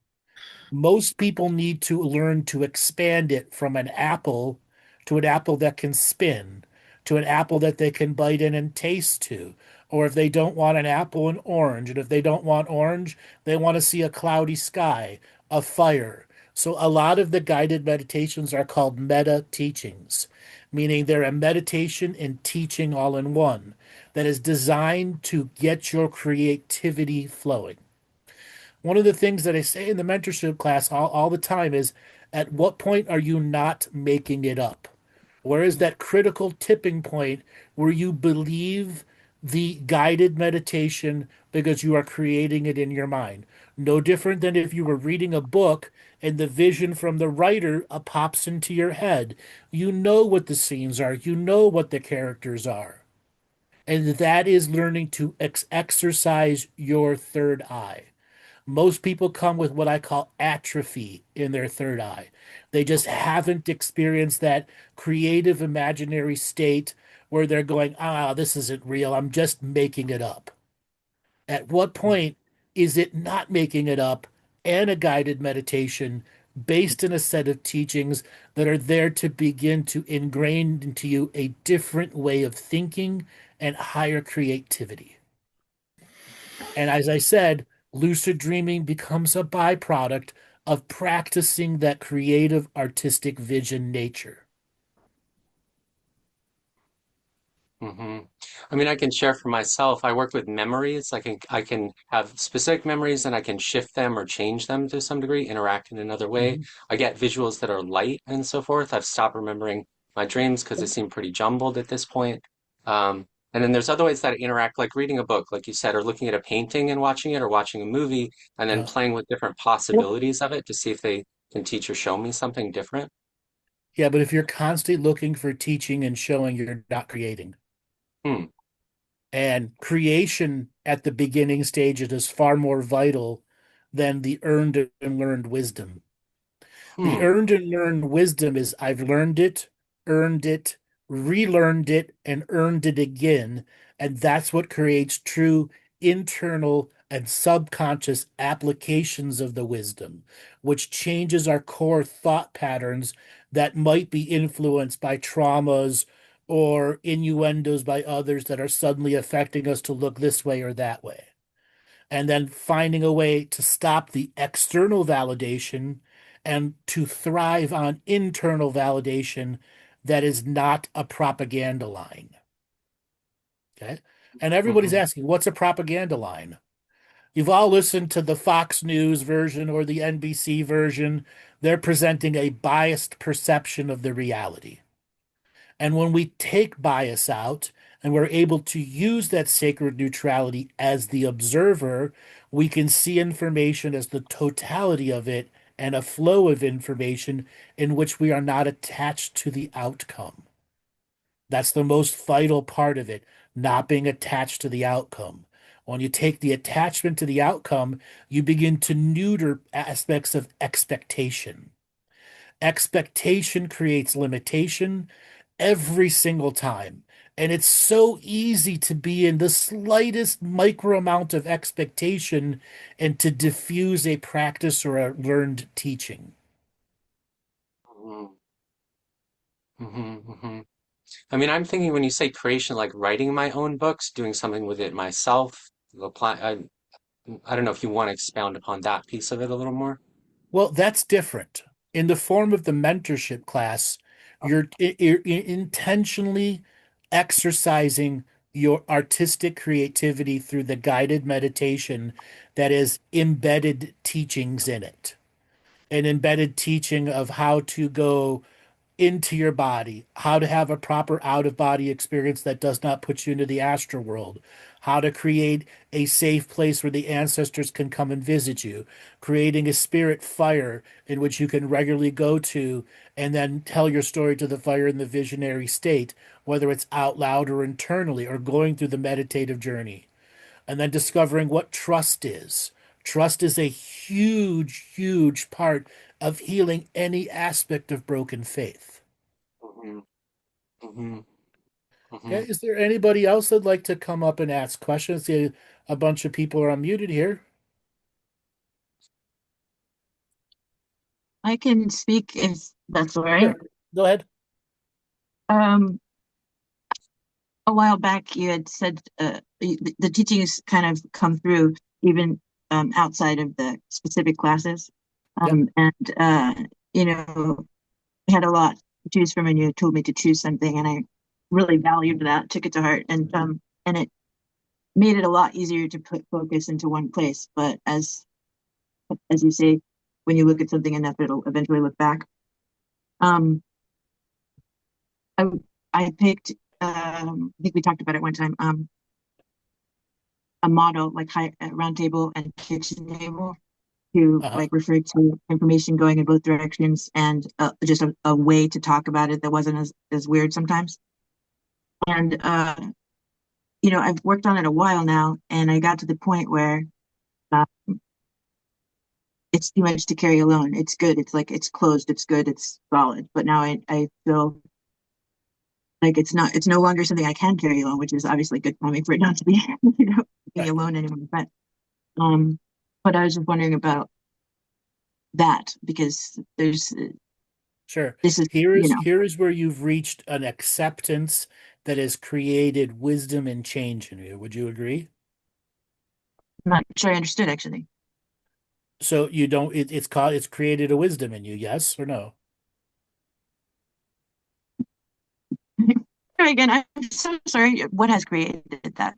[SPEAKER 1] Most people need to learn to expand it from an apple to an apple that can spin, to an apple that they can bite in and taste to. Or if they don't want an apple, an orange. And if they don't want orange, they want to see a cloudy sky, a fire. So a lot of the guided meditations are called meta teachings, meaning they're a meditation and teaching all in one that is designed to get your creativity flowing. One of the things that I say in the mentorship class all the time is, at what point are you not making it up? Where is that critical tipping point where you believe the guided meditation because you are creating it in your mind? No different than if you were reading a book and the vision from the writer pops into your head. You know what the scenes are, you know what the characters are. And that is learning to exercise your third eye. Most people come with what I call atrophy in their third eye. They just haven't experienced that creative imaginary state where they're going, this isn't real. I'm just making it up. At what point is it not making it up and a guided meditation based in a set of teachings that are there to begin to ingrain into you a different way of thinking and higher creativity? And as I said, lucid dreaming becomes a byproduct of practicing that creative artistic vision nature.
[SPEAKER 3] Hmm. I mean, I can share for myself. I work with memories. I can have specific memories and I can shift them or change them to some degree, interact in another way.
[SPEAKER 1] Mm-hmm.
[SPEAKER 3] I get visuals that are light and so forth. I've stopped remembering my dreams because they seem pretty jumbled at this point. And then there's other ways that I interact, like reading a book, like you said, or looking at a painting and watching it, or watching a movie, and then
[SPEAKER 1] Yeah.
[SPEAKER 3] playing with different possibilities of it to see if they can teach or show me something different.
[SPEAKER 1] Yeah, but if you're constantly looking for teaching and showing, you're not creating.
[SPEAKER 3] Hmm.
[SPEAKER 1] And creation at the beginning stages is far more vital than the earned and learned wisdom. The
[SPEAKER 3] Hmm.
[SPEAKER 1] earned and learned wisdom is I've learned it, earned it, relearned it, and earned it again. And that's what creates true internal and subconscious applications of the wisdom, which changes our core thought patterns that might be influenced by traumas or innuendos by others that are suddenly affecting us to look this way or that way. And then finding a way to stop the external validation and to thrive on internal validation that is not a propaganda line. Okay. And everybody's asking, what's a propaganda line? You've all listened to the Fox News version or the NBC version. They're presenting a biased perception of the reality. And when we take bias out and we're able to use that sacred neutrality as the observer, we can see information as the totality of it and a flow of information in which we are not attached to the outcome. That's the most vital part of it, not being attached to the outcome. When you take the attachment to the outcome, you begin to neuter aspects of expectation. Expectation creates limitation every single time. And it's so easy to be in the slightest micro amount of expectation and to diffuse a practice or a learned teaching.
[SPEAKER 3] I mean, I'm thinking when you say creation, like writing my own books, doing something with it myself. I don't know if you want to expound upon that piece of it a little more.
[SPEAKER 1] Well, that's different. In the form of the mentorship class, you're intentionally exercising your artistic creativity through the guided meditation that is embedded teachings in it. An embedded teaching of how to go into your body, how to have a proper out of body experience that does not put you into the astral world, how to create a safe place where the ancestors can come and visit you, creating a spirit fire in which you can regularly go to and then tell your story to the fire in the visionary state, whether it's out loud or internally, or going through the meditative journey. And then discovering what trust is. Trust is a huge, huge part of healing any aspect of broken faith. Okay, is there anybody else that'd like to come up and ask questions? A bunch of people are unmuted here.
[SPEAKER 2] I can speak if that's all right.
[SPEAKER 1] Sure. Go ahead.
[SPEAKER 2] A while back, you had said the teachings kind of come through even outside of the specific classes. And you know, I had a lot to choose from, and you told me to choose something, and I really valued that, took it to heart, and it made it a lot easier to put focus into one place. But as you say, when you look at something enough, it'll eventually look back. I picked, I think we talked about it one time, a model like round table and kitchen table to like refer to information going in both directions, and just a way to talk about it that wasn't as weird sometimes. And you know, I've worked on it a while now, and I got to the point where it's too much to carry alone. It's good. It's like, it's closed. It's good. It's solid. But now I feel like it's no longer something I can carry alone, which is obviously good timing for it not to be, you know, be alone anymore. But I was just wondering about that, because there's
[SPEAKER 1] Sure.
[SPEAKER 2] this is,
[SPEAKER 1] Here
[SPEAKER 2] you know,
[SPEAKER 1] is where you've reached an acceptance that has created wisdom and change in you. Would you agree?
[SPEAKER 2] I'm not sure I understood actually.
[SPEAKER 1] So you don't, it's created a wisdom in you, yes or no?
[SPEAKER 2] Again, I'm so sorry. What has created that?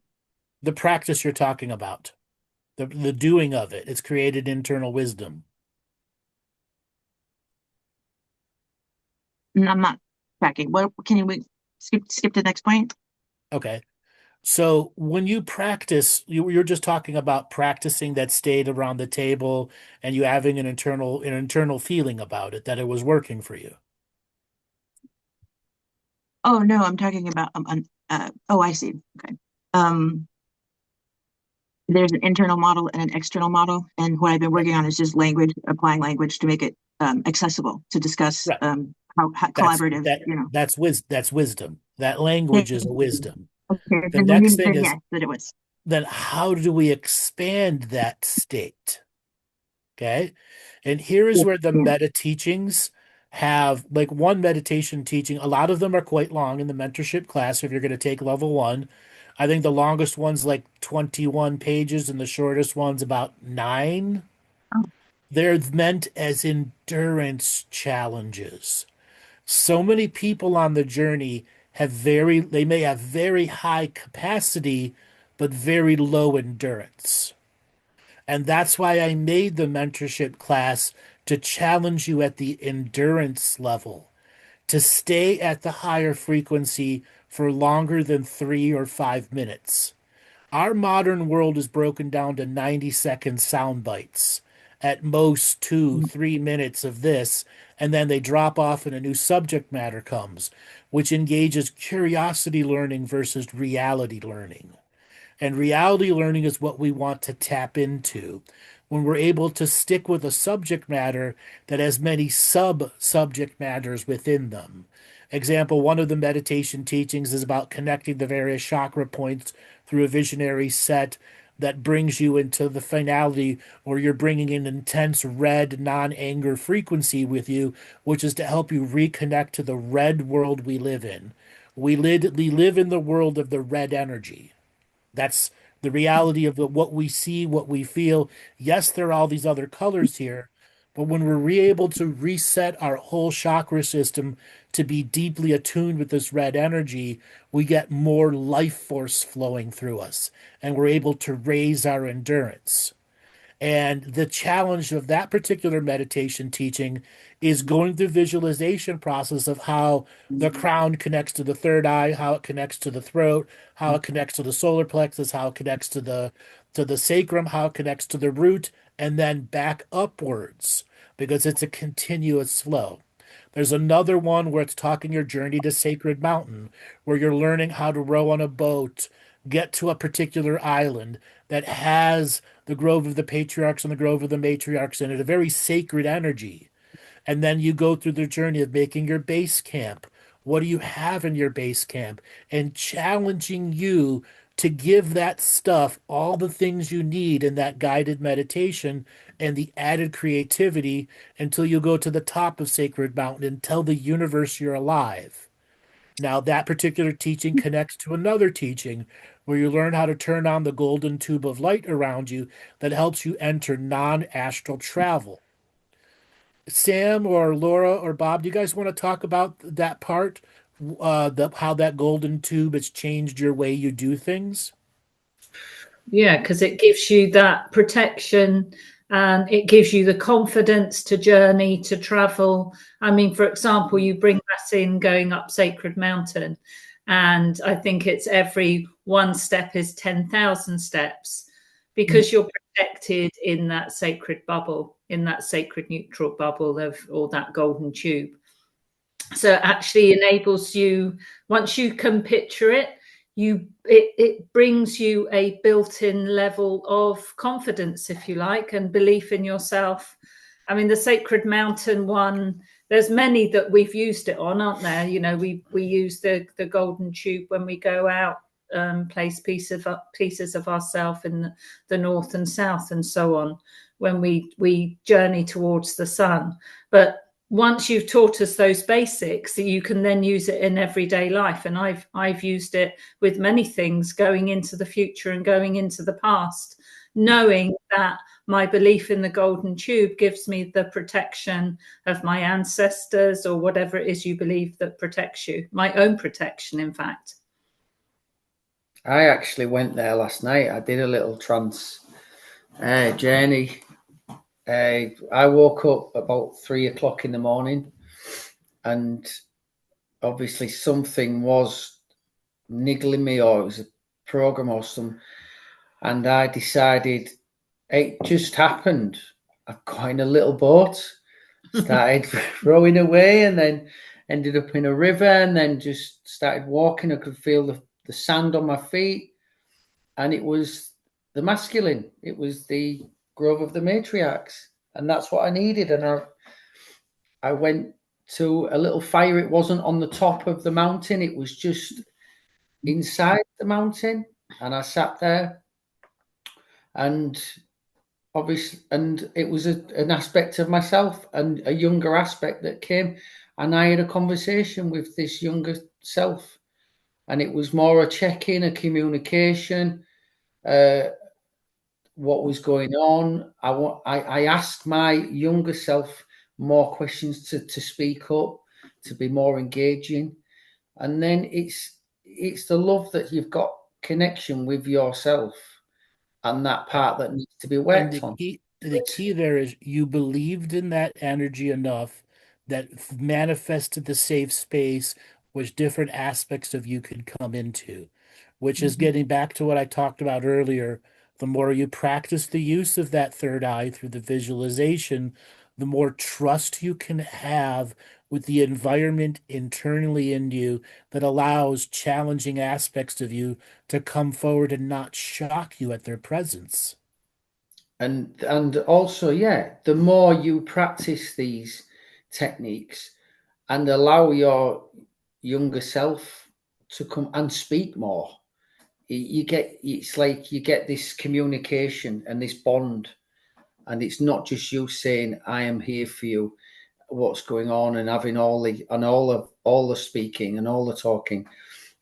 [SPEAKER 1] The practice you're talking about, the doing of it, it's created internal wisdom.
[SPEAKER 2] I'm not tracking. What can we skip to the next point?
[SPEAKER 1] Okay. So when you practice, you're just talking about practicing that state around the table and you having an internal feeling about it, that it was working for you.
[SPEAKER 2] Oh no, I'm talking about oh, I see. Okay. There's an internal model and an external model, and what I've been working on is just applying language to make it accessible to discuss how collaborative, you know.
[SPEAKER 1] That's wisdom. That language is a wisdom.
[SPEAKER 2] Okay,
[SPEAKER 1] The next thing is,
[SPEAKER 2] yes, that it was.
[SPEAKER 1] then how do we expand that state? Okay. And here is where the meta teachings have like one meditation teaching. A lot of them are quite long in the mentorship class if you're going to take level 1. I think the longest one's like 21 pages and the shortest one's about 9.
[SPEAKER 2] Oh.
[SPEAKER 1] They're meant as endurance challenges. So many people on the journey they may have very high capacity, but very low endurance. And that's why I made the mentorship class to challenge you at the endurance level, to stay at the higher frequency for longer than 3 or 5 minutes. Our modern world is broken down to 90-second sound bites, at most 2, 3 minutes of this, and then they drop off and a new subject matter comes, which engages curiosity learning versus reality learning. And reality learning is what we want to tap into when we're able to stick with a subject matter that has many sub-subject matters within them. Example, one of the meditation teachings is about connecting the various chakra points through a visionary set that brings you into the finality, or you're bringing an intense red non-anger frequency with you, which is to help you reconnect to the red world we live in. We live in the world of the red energy. That's the reality of what we see, what we feel. Yes, there are all these other colors here, but when we're able to reset our whole chakra system to be deeply attuned with this red energy, we get more life force flowing through us, and we're able to raise our endurance. And the challenge of that particular meditation teaching is going through visualization process of how the crown connects to the third eye, how it connects to the throat, how it connects to the solar plexus, how it connects to the sacrum, how it connects to the root, and then back upwards because it's a continuous flow. There's another one where it's talking your journey to Sacred Mountain, where you're learning how to row on a boat, get to a particular island that has the Grove of the Patriarchs and the Grove of the Matriarchs in it, a very sacred energy. And then you go through the journey of making your base camp. What do you have in your base camp? And challenging you to give that stuff all the things you need in that guided meditation and the added creativity until you go to the top of Sacred Mountain and tell the universe you're alive. Now, that particular teaching connects to another teaching where you learn how to turn on the golden tube of light around you that helps you enter non-astral travel. Sam or Laura or Bob, do you guys want to talk about that part? How that golden tube has changed your way you do things?
[SPEAKER 4] Yeah, because it gives you that protection and it gives you the confidence to journey, to travel. I mean, for example, you bring that in going up Sacred Mountain, and I think it's every one step is 10,000 steps because you're protected in that sacred bubble, in that sacred neutral bubble or that golden tube. So it actually enables you, once you can picture it, it brings you a built-in level of confidence, if you like, and belief in yourself. I mean, the Sacred Mountain one, there's many that we've used it on, aren't there? You know, we use the golden tube when we go out, place pieces of ourselves in the north and south and so on, when we journey towards the sun. But once you've taught us those basics, you can then use it in everyday life. And I've used it with many things, going into the future and going into the past, knowing that my belief in the golden tube gives me the protection of my ancestors or whatever it is you believe that protects you, my own protection, in fact.
[SPEAKER 5] I actually went there last night. I did a little trance journey. I woke up about 3 o'clock in the morning, and obviously something was niggling me, or it was a program or something. And I decided, it just happened. I got in a little boat, started rowing away, and then ended up in a river, and then just started walking. I could feel the sand on my feet, and it was the masculine. It was the Grove of the Matriarchs, and that's what I needed. And I went to a little fire. It wasn't on the top of the mountain. It was just inside the mountain, and I sat there, and obviously, and it was an aspect of myself and a younger aspect that came, and I had a conversation with this younger self, and it was more a check-in, a communication, what was going on. I asked my younger self more questions to speak up, to be more engaging, and then it's the love that you've got connection with yourself, and that part that needs to be
[SPEAKER 1] And
[SPEAKER 5] worked on.
[SPEAKER 1] the key there is you believed in that energy enough that manifested the safe space which different aspects of you could come into, which is getting back to what I talked about earlier. The more you practice the use of that third eye through the visualization, the more trust you can have with the environment internally in you that allows challenging aspects of you to come forward and not shock you at their presence.
[SPEAKER 5] And also, yeah, the more you practice these techniques and allow your younger self to come and speak more, it's like you get this communication and this bond, and it's not just you saying I am here for you, what's going on, and having all the speaking and all the talking.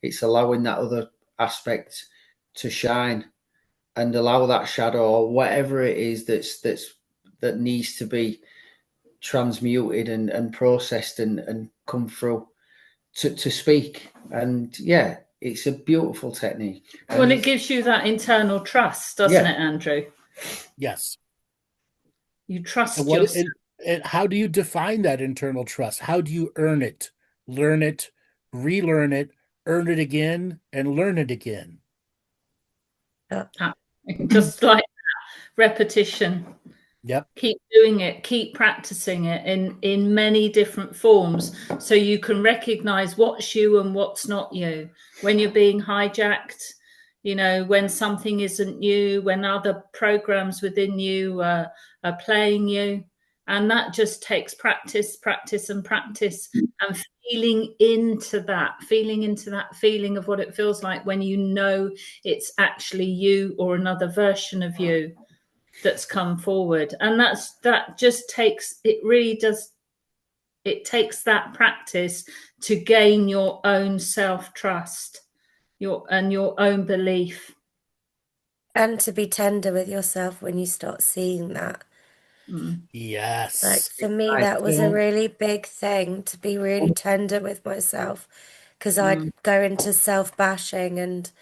[SPEAKER 5] It's allowing that other aspect to shine and allow that shadow or whatever it is that needs to be transmuted and processed and come through to speak. And yeah, it's a beautiful technique.
[SPEAKER 4] Well, it gives you that internal trust, doesn't it, Andrew?
[SPEAKER 1] Yes.
[SPEAKER 4] You trust
[SPEAKER 1] And
[SPEAKER 4] yourself.
[SPEAKER 1] and how do you define that internal trust? How do you earn it, learn it, relearn it, earn it again, and learn it again?
[SPEAKER 4] Just like repetition.
[SPEAKER 1] Yep.
[SPEAKER 4] Keep doing it, keep practicing it in many different forms, so you can recognize what's you and what's not you. When you're being hijacked, when something isn't you, when other programs within you are playing you. And that just takes practice, and feeling into that feeling of what it feels like when it's actually you or another version of you that's come forward. And that just takes, it really does, it takes that practice to gain your own self-trust, your own belief.
[SPEAKER 6] And to be tender with yourself when you start seeing that.
[SPEAKER 1] Yes.
[SPEAKER 6] Like for me, that was a really big thing, to be really tender with myself, because I'd go into self-bashing and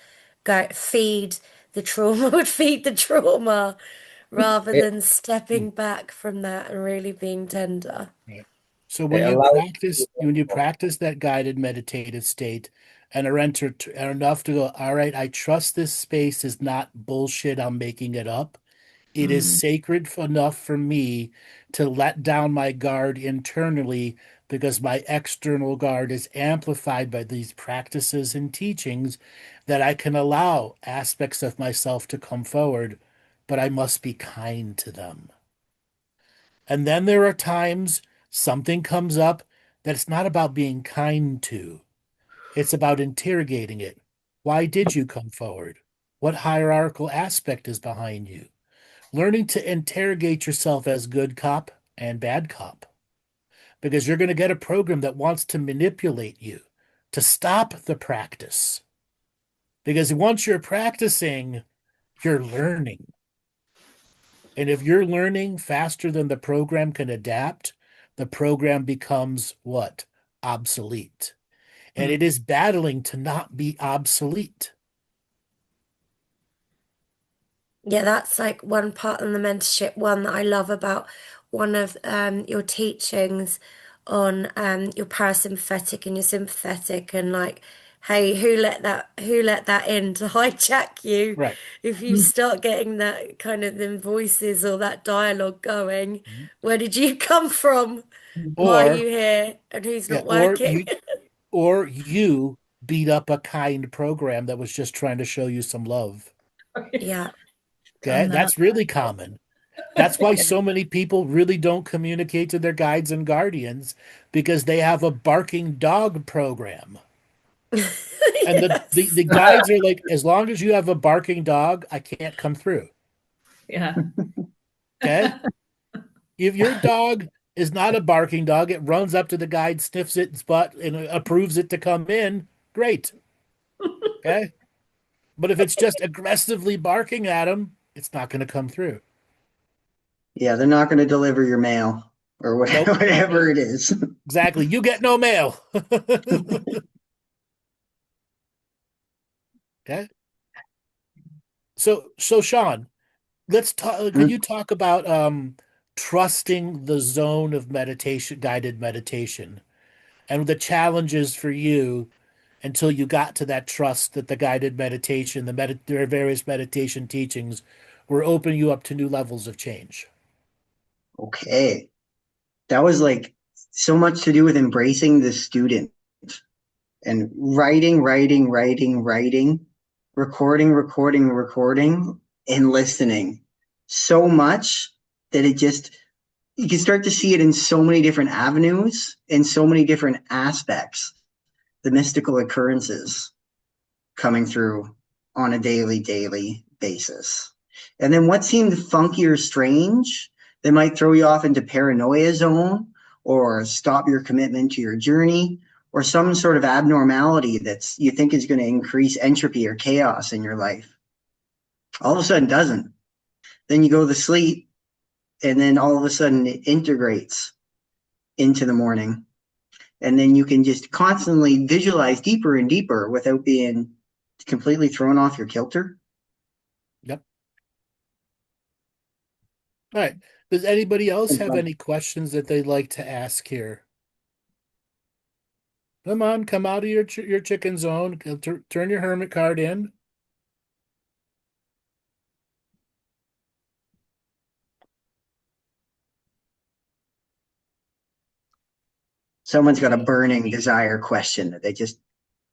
[SPEAKER 6] feed the trauma rather than stepping back from that and really being tender.
[SPEAKER 1] Right. So when you practice that guided meditative state and are enough to go, all right, I trust this space is not bullshit, I'm making it up. It is sacred enough for me to let down my guard internally because my external guard is amplified by these practices and teachings that I can allow aspects of myself to come forward, but I must be kind to them. And then there are times something comes up that it's not about being kind to. It's about interrogating it. Why did you come forward? What hierarchical aspect is behind you? Learning to interrogate yourself as good cop and bad cop. Because you're going to get a program that wants to manipulate you to stop the practice. Because once you're practicing, you're learning. And if you're learning faster than the program can adapt, the program becomes what? Obsolete. And it is battling to not be obsolete.
[SPEAKER 6] Yeah, that's like one part in the mentorship one that I love about one of your teachings on your parasympathetic and your sympathetic, and like, hey, who let that in to hijack you?
[SPEAKER 1] Right.
[SPEAKER 6] If you start getting that kind of them voices or that dialogue going, where did you come from? Why are you here? And who's not working?
[SPEAKER 1] Or you beat up a kind program that was just trying to show you some love.
[SPEAKER 6] Yeah.
[SPEAKER 1] Okay, that's really common. That's why so many people really don't communicate to their guides and guardians, because they have a barking dog program. And the guides are like, as long as you have a barking dog, I can't come through.
[SPEAKER 4] Yeah.
[SPEAKER 1] Okay? If your dog is not a barking dog, it runs up to the guide, sniffs its butt, and approves it to come in, great. Okay? But if it's just aggressively barking at him, it's not going to come through.
[SPEAKER 8] Yeah, they're not going to deliver your mail or
[SPEAKER 1] Nope.
[SPEAKER 8] whatever it is.
[SPEAKER 1] Exactly. You get no mail. Okay. So Sean, let's talk. Could you talk about trusting the zone of meditation, guided meditation, and the challenges for you until you got to that trust that the guided meditation, their various meditation teachings were opening you up to new levels of change?
[SPEAKER 8] Okay. That was like so much to do with embracing the student and writing, recording, and listening so much that you can start to see it in so many different avenues, in so many different aspects, the mystical occurrences coming through on a daily basis. And then what seemed funky or strange that might throw you off into paranoia zone or stop your commitment to your journey, or some sort of abnormality that you think is going to increase entropy or chaos in your life, all of a sudden doesn't. Then you go to sleep, and then all of a sudden it integrates into the morning. And then you can just constantly visualize deeper and deeper without being completely thrown off your kilter.
[SPEAKER 1] Yep. All right. Does anybody else have any questions that they'd like to ask here? Come on, come out of your chicken zone. Turn your hermit card in.
[SPEAKER 8] Someone's got a burning desire question that they just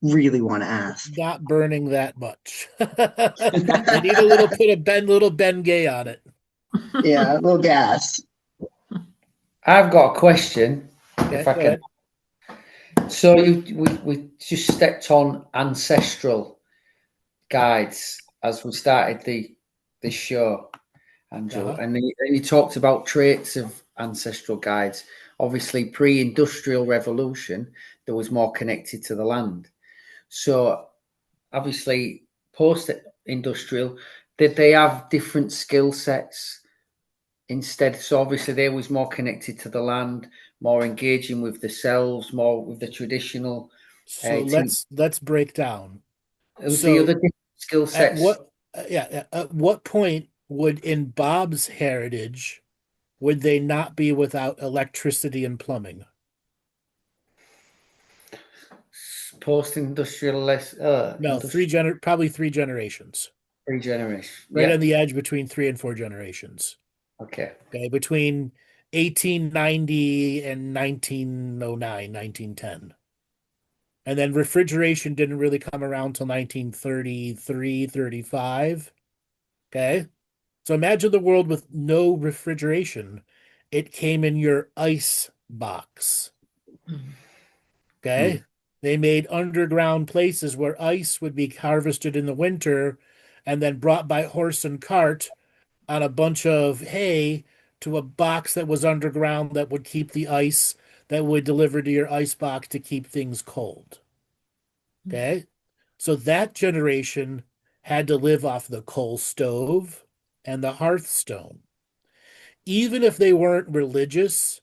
[SPEAKER 8] really want to ask.
[SPEAKER 1] Not burning that much. They need a little little Ben Gay on it.
[SPEAKER 8] Yeah, a little gas.
[SPEAKER 5] I've got a question,
[SPEAKER 1] Okay,
[SPEAKER 5] if I can. So we just stepped on ancestral guides as we started this show, Angel, and you talked about traits of ancestral guides. Obviously, pre-industrial revolution, there was more connected to the land. So, obviously, post-industrial, did they have different skill sets instead? So, obviously, they was more connected to the land, more engaging with the selves, more with the traditional.
[SPEAKER 1] So let's break down.
[SPEAKER 5] So the other different skill sets.
[SPEAKER 1] At what point in Bob's heritage would they not be without electricity and plumbing?
[SPEAKER 5] Post-industrial,
[SPEAKER 1] no, probably 3 generations.
[SPEAKER 5] 3 generations,
[SPEAKER 1] right on the edge between 3 and 4 generations.
[SPEAKER 5] Okay,
[SPEAKER 1] between 1890 and 1909, 1910. And then refrigeration didn't really come around till 1933, 35. Okay. So imagine the world with no refrigeration. It came in your ice box. Okay. They made underground places where ice would be harvested in the winter and then brought by horse and cart on a bunch of hay to a box that was underground that would keep the ice, that would deliver to your ice box to keep things cold. Okay. So that generation had to live off the coal stove and the hearthstone. Even if they weren't religious,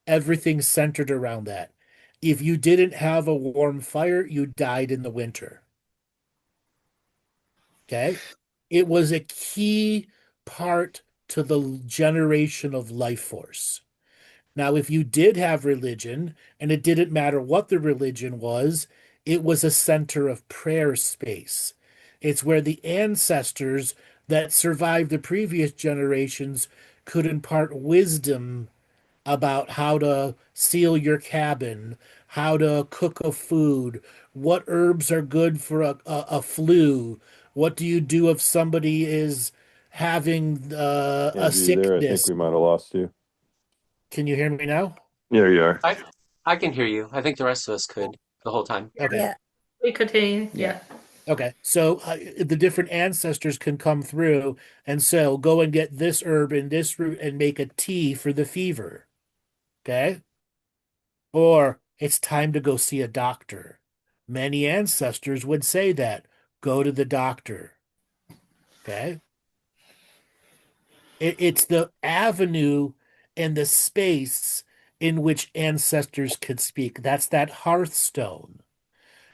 [SPEAKER 1] everything centered around that. If you didn't have a warm fire, you died in the winter. Okay. It was a key part to the generation of life force. Now, if you did have religion, and it didn't matter what the religion was, it was a center of prayer space. It's where the ancestors that survived the previous generations could impart wisdom about how to seal your cabin, how to cook a food, what herbs are good for a flu, what do you do if somebody is having a sickness.
[SPEAKER 9] I think we might have lost you.
[SPEAKER 1] Can you hear me now?
[SPEAKER 9] Yeah, you are.
[SPEAKER 3] I can hear you. I think the rest of us could the whole time.
[SPEAKER 1] Okay.
[SPEAKER 6] Yeah.
[SPEAKER 4] We could hear you. Yeah.
[SPEAKER 1] Okay, so the different ancestors can come through, and so go and get this herb and this root and make a tea for the fever. Okay? Or it's time to go see a doctor. Many ancestors would say that. Go to the doctor. Okay? It's the avenue and the space in which ancestors could speak. That's that hearthstone.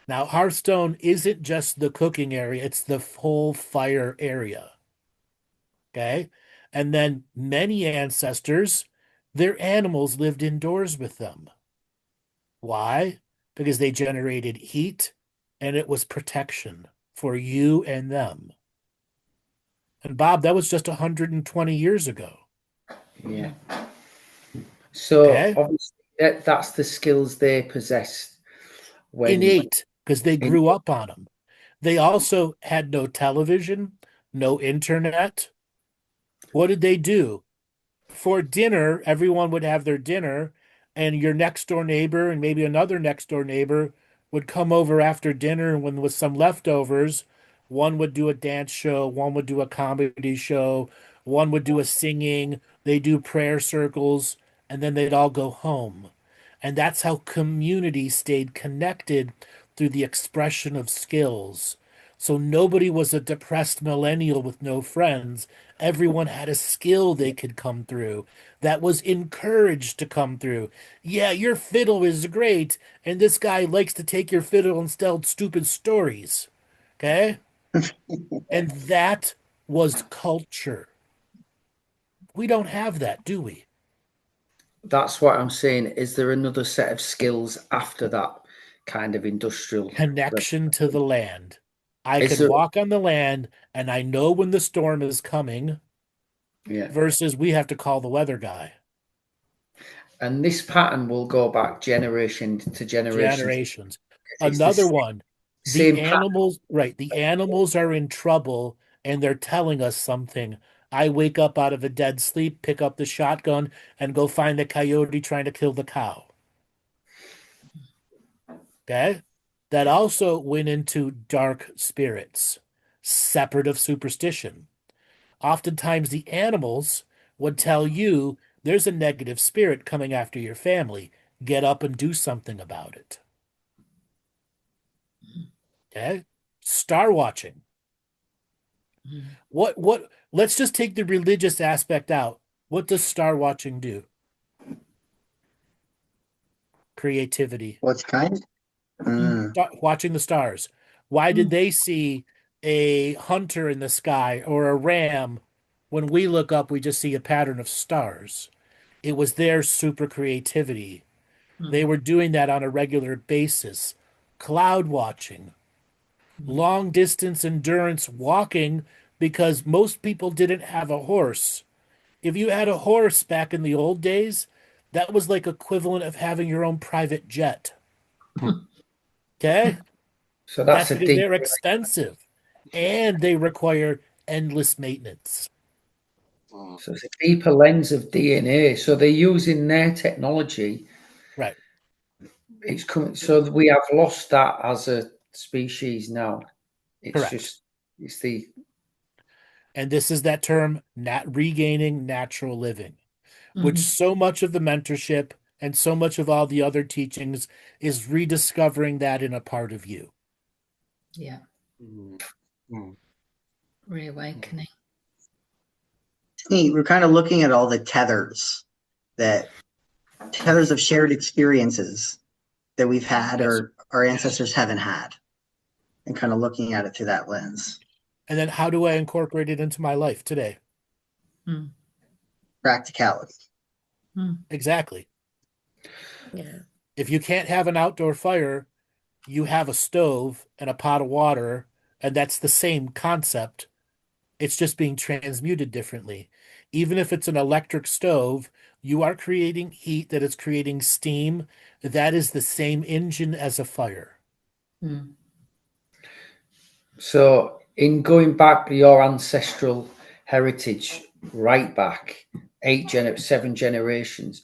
[SPEAKER 1] Now, hearthstone isn't just the cooking area, it's the whole fire area. Okay? And then many ancestors, their animals lived indoors with them. Why? Because they generated heat and it was protection for you and them. And Bob, that was just 120 years ago.
[SPEAKER 5] Yeah. So
[SPEAKER 1] Okay?
[SPEAKER 5] obviously that's the skills they possessed when
[SPEAKER 1] Innate, because they grew up on them. They also had no television, no internet. What did they do? For dinner, everyone would have their dinner, and your next door neighbor and maybe another next door neighbor would come over after dinner when with some leftovers. One would do a dance show, one would do a comedy show, one would do a singing, they do prayer circles, and then they'd all go home. And that's how community stayed connected through the expression of skills. So nobody was a depressed millennial with no friends. Everyone had a skill they could come through that was encouraged to come through. Yeah, your fiddle is great, and this guy likes to take your fiddle and tell stupid stories. Okay? And that was culture. We don't have that, do we?
[SPEAKER 5] That's what I'm saying. Is there another set of skills after that kind of industrial
[SPEAKER 1] Connection to the land? I
[SPEAKER 5] Is
[SPEAKER 1] can
[SPEAKER 5] there-
[SPEAKER 1] walk on the land and I know when the storm is coming
[SPEAKER 5] Yeah.
[SPEAKER 1] versus we have to call the weather guy.
[SPEAKER 5] And this pattern will go back generation to generation.
[SPEAKER 1] Generations.
[SPEAKER 5] It's
[SPEAKER 1] Another
[SPEAKER 5] the
[SPEAKER 1] one.
[SPEAKER 5] same
[SPEAKER 1] The
[SPEAKER 5] pattern.
[SPEAKER 1] animals, right? The animals are in trouble and they're telling us something. I wake up out of a dead sleep, pick up the shotgun, and go find the coyote trying to kill the cow. Okay? That also went into dark spirits, separate of superstition. Oftentimes, the animals would tell you there's a negative spirit coming after your family. Get up and do something about it. Okay? Star watching. Let's just take the religious aspect out. What does star watching do? Creativity.
[SPEAKER 8] What's kind?
[SPEAKER 1] Watching the stars. Why did they see a hunter in the sky or a ram? When we look up, we just see a pattern of stars. It was their super creativity. They were doing that on a regular basis. Cloud watching, long distance endurance walking, because most people didn't have a horse. If you had a horse back in the old days, that was like equivalent of having your own private jet. Okay?
[SPEAKER 5] So that's
[SPEAKER 1] because they're expensive and they require endless maintenance.
[SPEAKER 5] So it's a deeper lens of DNA. So they're using their technology.
[SPEAKER 1] Right.
[SPEAKER 5] It's coming. So we have lost that as a species now. It's
[SPEAKER 1] Correct.
[SPEAKER 5] it's the.
[SPEAKER 1] And this is that term, regaining natural living, which so much of the mentorship and so much of all the other teachings is rediscovering that in a part of you.
[SPEAKER 4] Yeah. Reawakening.
[SPEAKER 8] Neat. We're kind of looking at all the tethers of shared experiences that we've had or our ancestors haven't had, and kind of looking at it through that lens.
[SPEAKER 1] And then how do I incorporate it into my life today?
[SPEAKER 8] Practicality.
[SPEAKER 1] Exactly.
[SPEAKER 6] Yeah.
[SPEAKER 1] If you can't have an outdoor fire, you have a stove and a pot of water, and that's the same concept. It's just being transmuted differently. Even if it's an electric stove, you are creating heat that is creating steam. That is the same engine as a fire.
[SPEAKER 5] So in going back your ancestral heritage, right back 7 generations,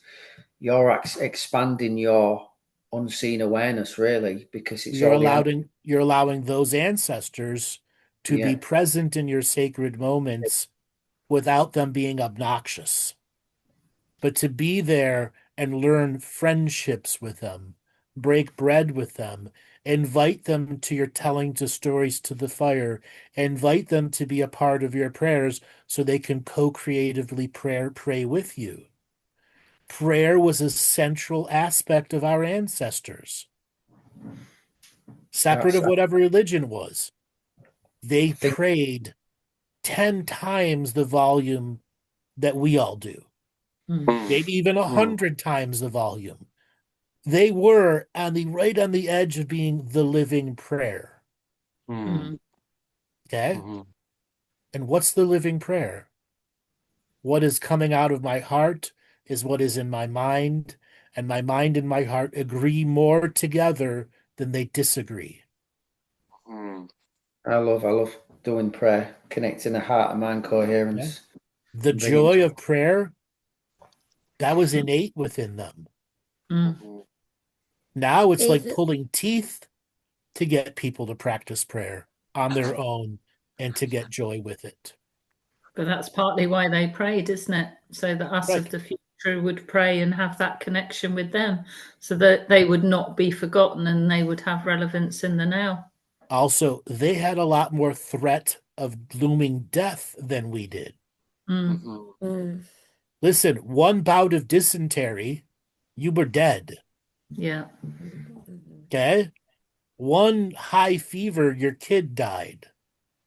[SPEAKER 5] you're expanding your unseen awareness, really, because it's
[SPEAKER 1] You're
[SPEAKER 5] all the
[SPEAKER 1] allowing those ancestors to be present in your sacred moments without them being obnoxious, but to be there and learn friendships with them, break bread with them, invite them to your telling to stories to the fire, invite them to be a part of your prayers so they can co-creatively pray with you. Prayer was a central aspect of our ancestors, separate of whatever religion was. They prayed 10 times the volume that we all do, maybe even 100 times the volume. They were right on the edge of being the living prayer. Okay? And what's the living prayer? What is coming out of my heart is what is in my mind, and my mind and my heart agree more together than they disagree.
[SPEAKER 5] I love doing prayer, connecting the heart and mind coherence.
[SPEAKER 1] The joy of prayer, that was innate within them. Now it's like pulling teeth to get people to practice prayer on their own and to get joy with it.
[SPEAKER 4] But that's partly why they prayed, isn't it? So that us of the future would pray and have that connection with them, so that they would not be forgotten and they would have relevance in the now.
[SPEAKER 1] Also, they had a lot more threat of looming death than we did. Listen, one bout of dysentery, you were dead.
[SPEAKER 4] Yeah.
[SPEAKER 1] Okay? One high fever, your kid died.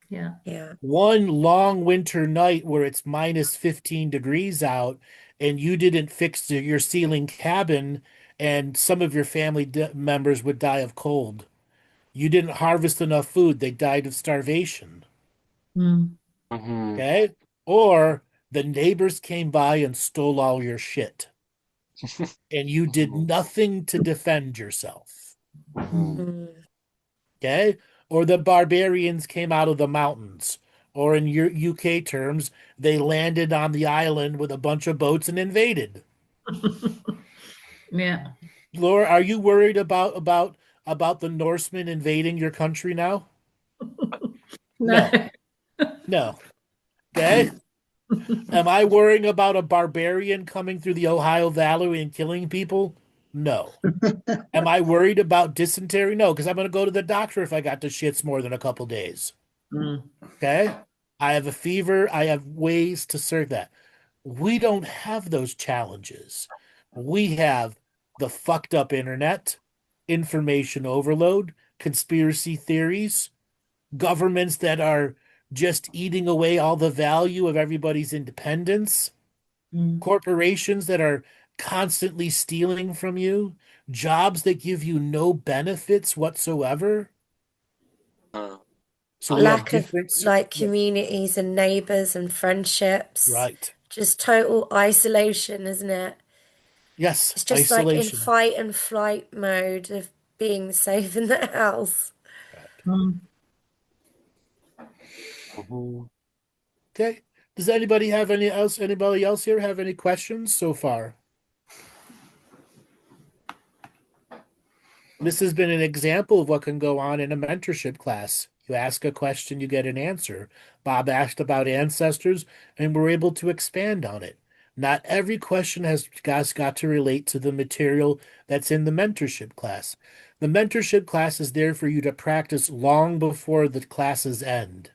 [SPEAKER 4] Yeah.
[SPEAKER 1] One long winter night where it's minus 15 degrees out and you didn't fix your ceiling cabin and some of your family members would die of cold. You didn't harvest enough food. They died of starvation. Okay? Or the neighbors came by and stole all your shit. And you did nothing to defend yourself. Okay? Or the barbarians came out of the mountains. Or in your UK terms, they landed on the island with a bunch of boats and invaded.
[SPEAKER 4] Yeah.
[SPEAKER 1] Laura, are you worried about the Norsemen invading your country now? No. No. Okay? Am I worrying about a barbarian coming through the Ohio Valley and killing people? No. Am I worried about dysentery? No, because I'm going to go to the doctor if I got the shits more than a couple days. Okay? I have a fever. I have ways to serve that. We don't have those challenges. We have the fucked up internet, information overload, conspiracy theories, governments that are just eating away all the value of everybody's independence, corporations that are constantly stealing from you, jobs that give you no benefits whatsoever.
[SPEAKER 6] So lack of like communities and neighbors and friendships.
[SPEAKER 1] Right.
[SPEAKER 6] Just total isolation, isn't it?
[SPEAKER 1] Yes.
[SPEAKER 6] It's just
[SPEAKER 1] isolation.
[SPEAKER 6] like in fight and flight mode of being safe in the house.
[SPEAKER 1] Okay. Does anybody else here have any questions so far? This has been an example of what can go on in a mentorship class. You ask a question, you get an answer. Bob asked about ancestors, and we're able to expand on it. Not every question has got to relate to the material that's in the mentorship class. The mentorship class is there for you to practice long before the classes end.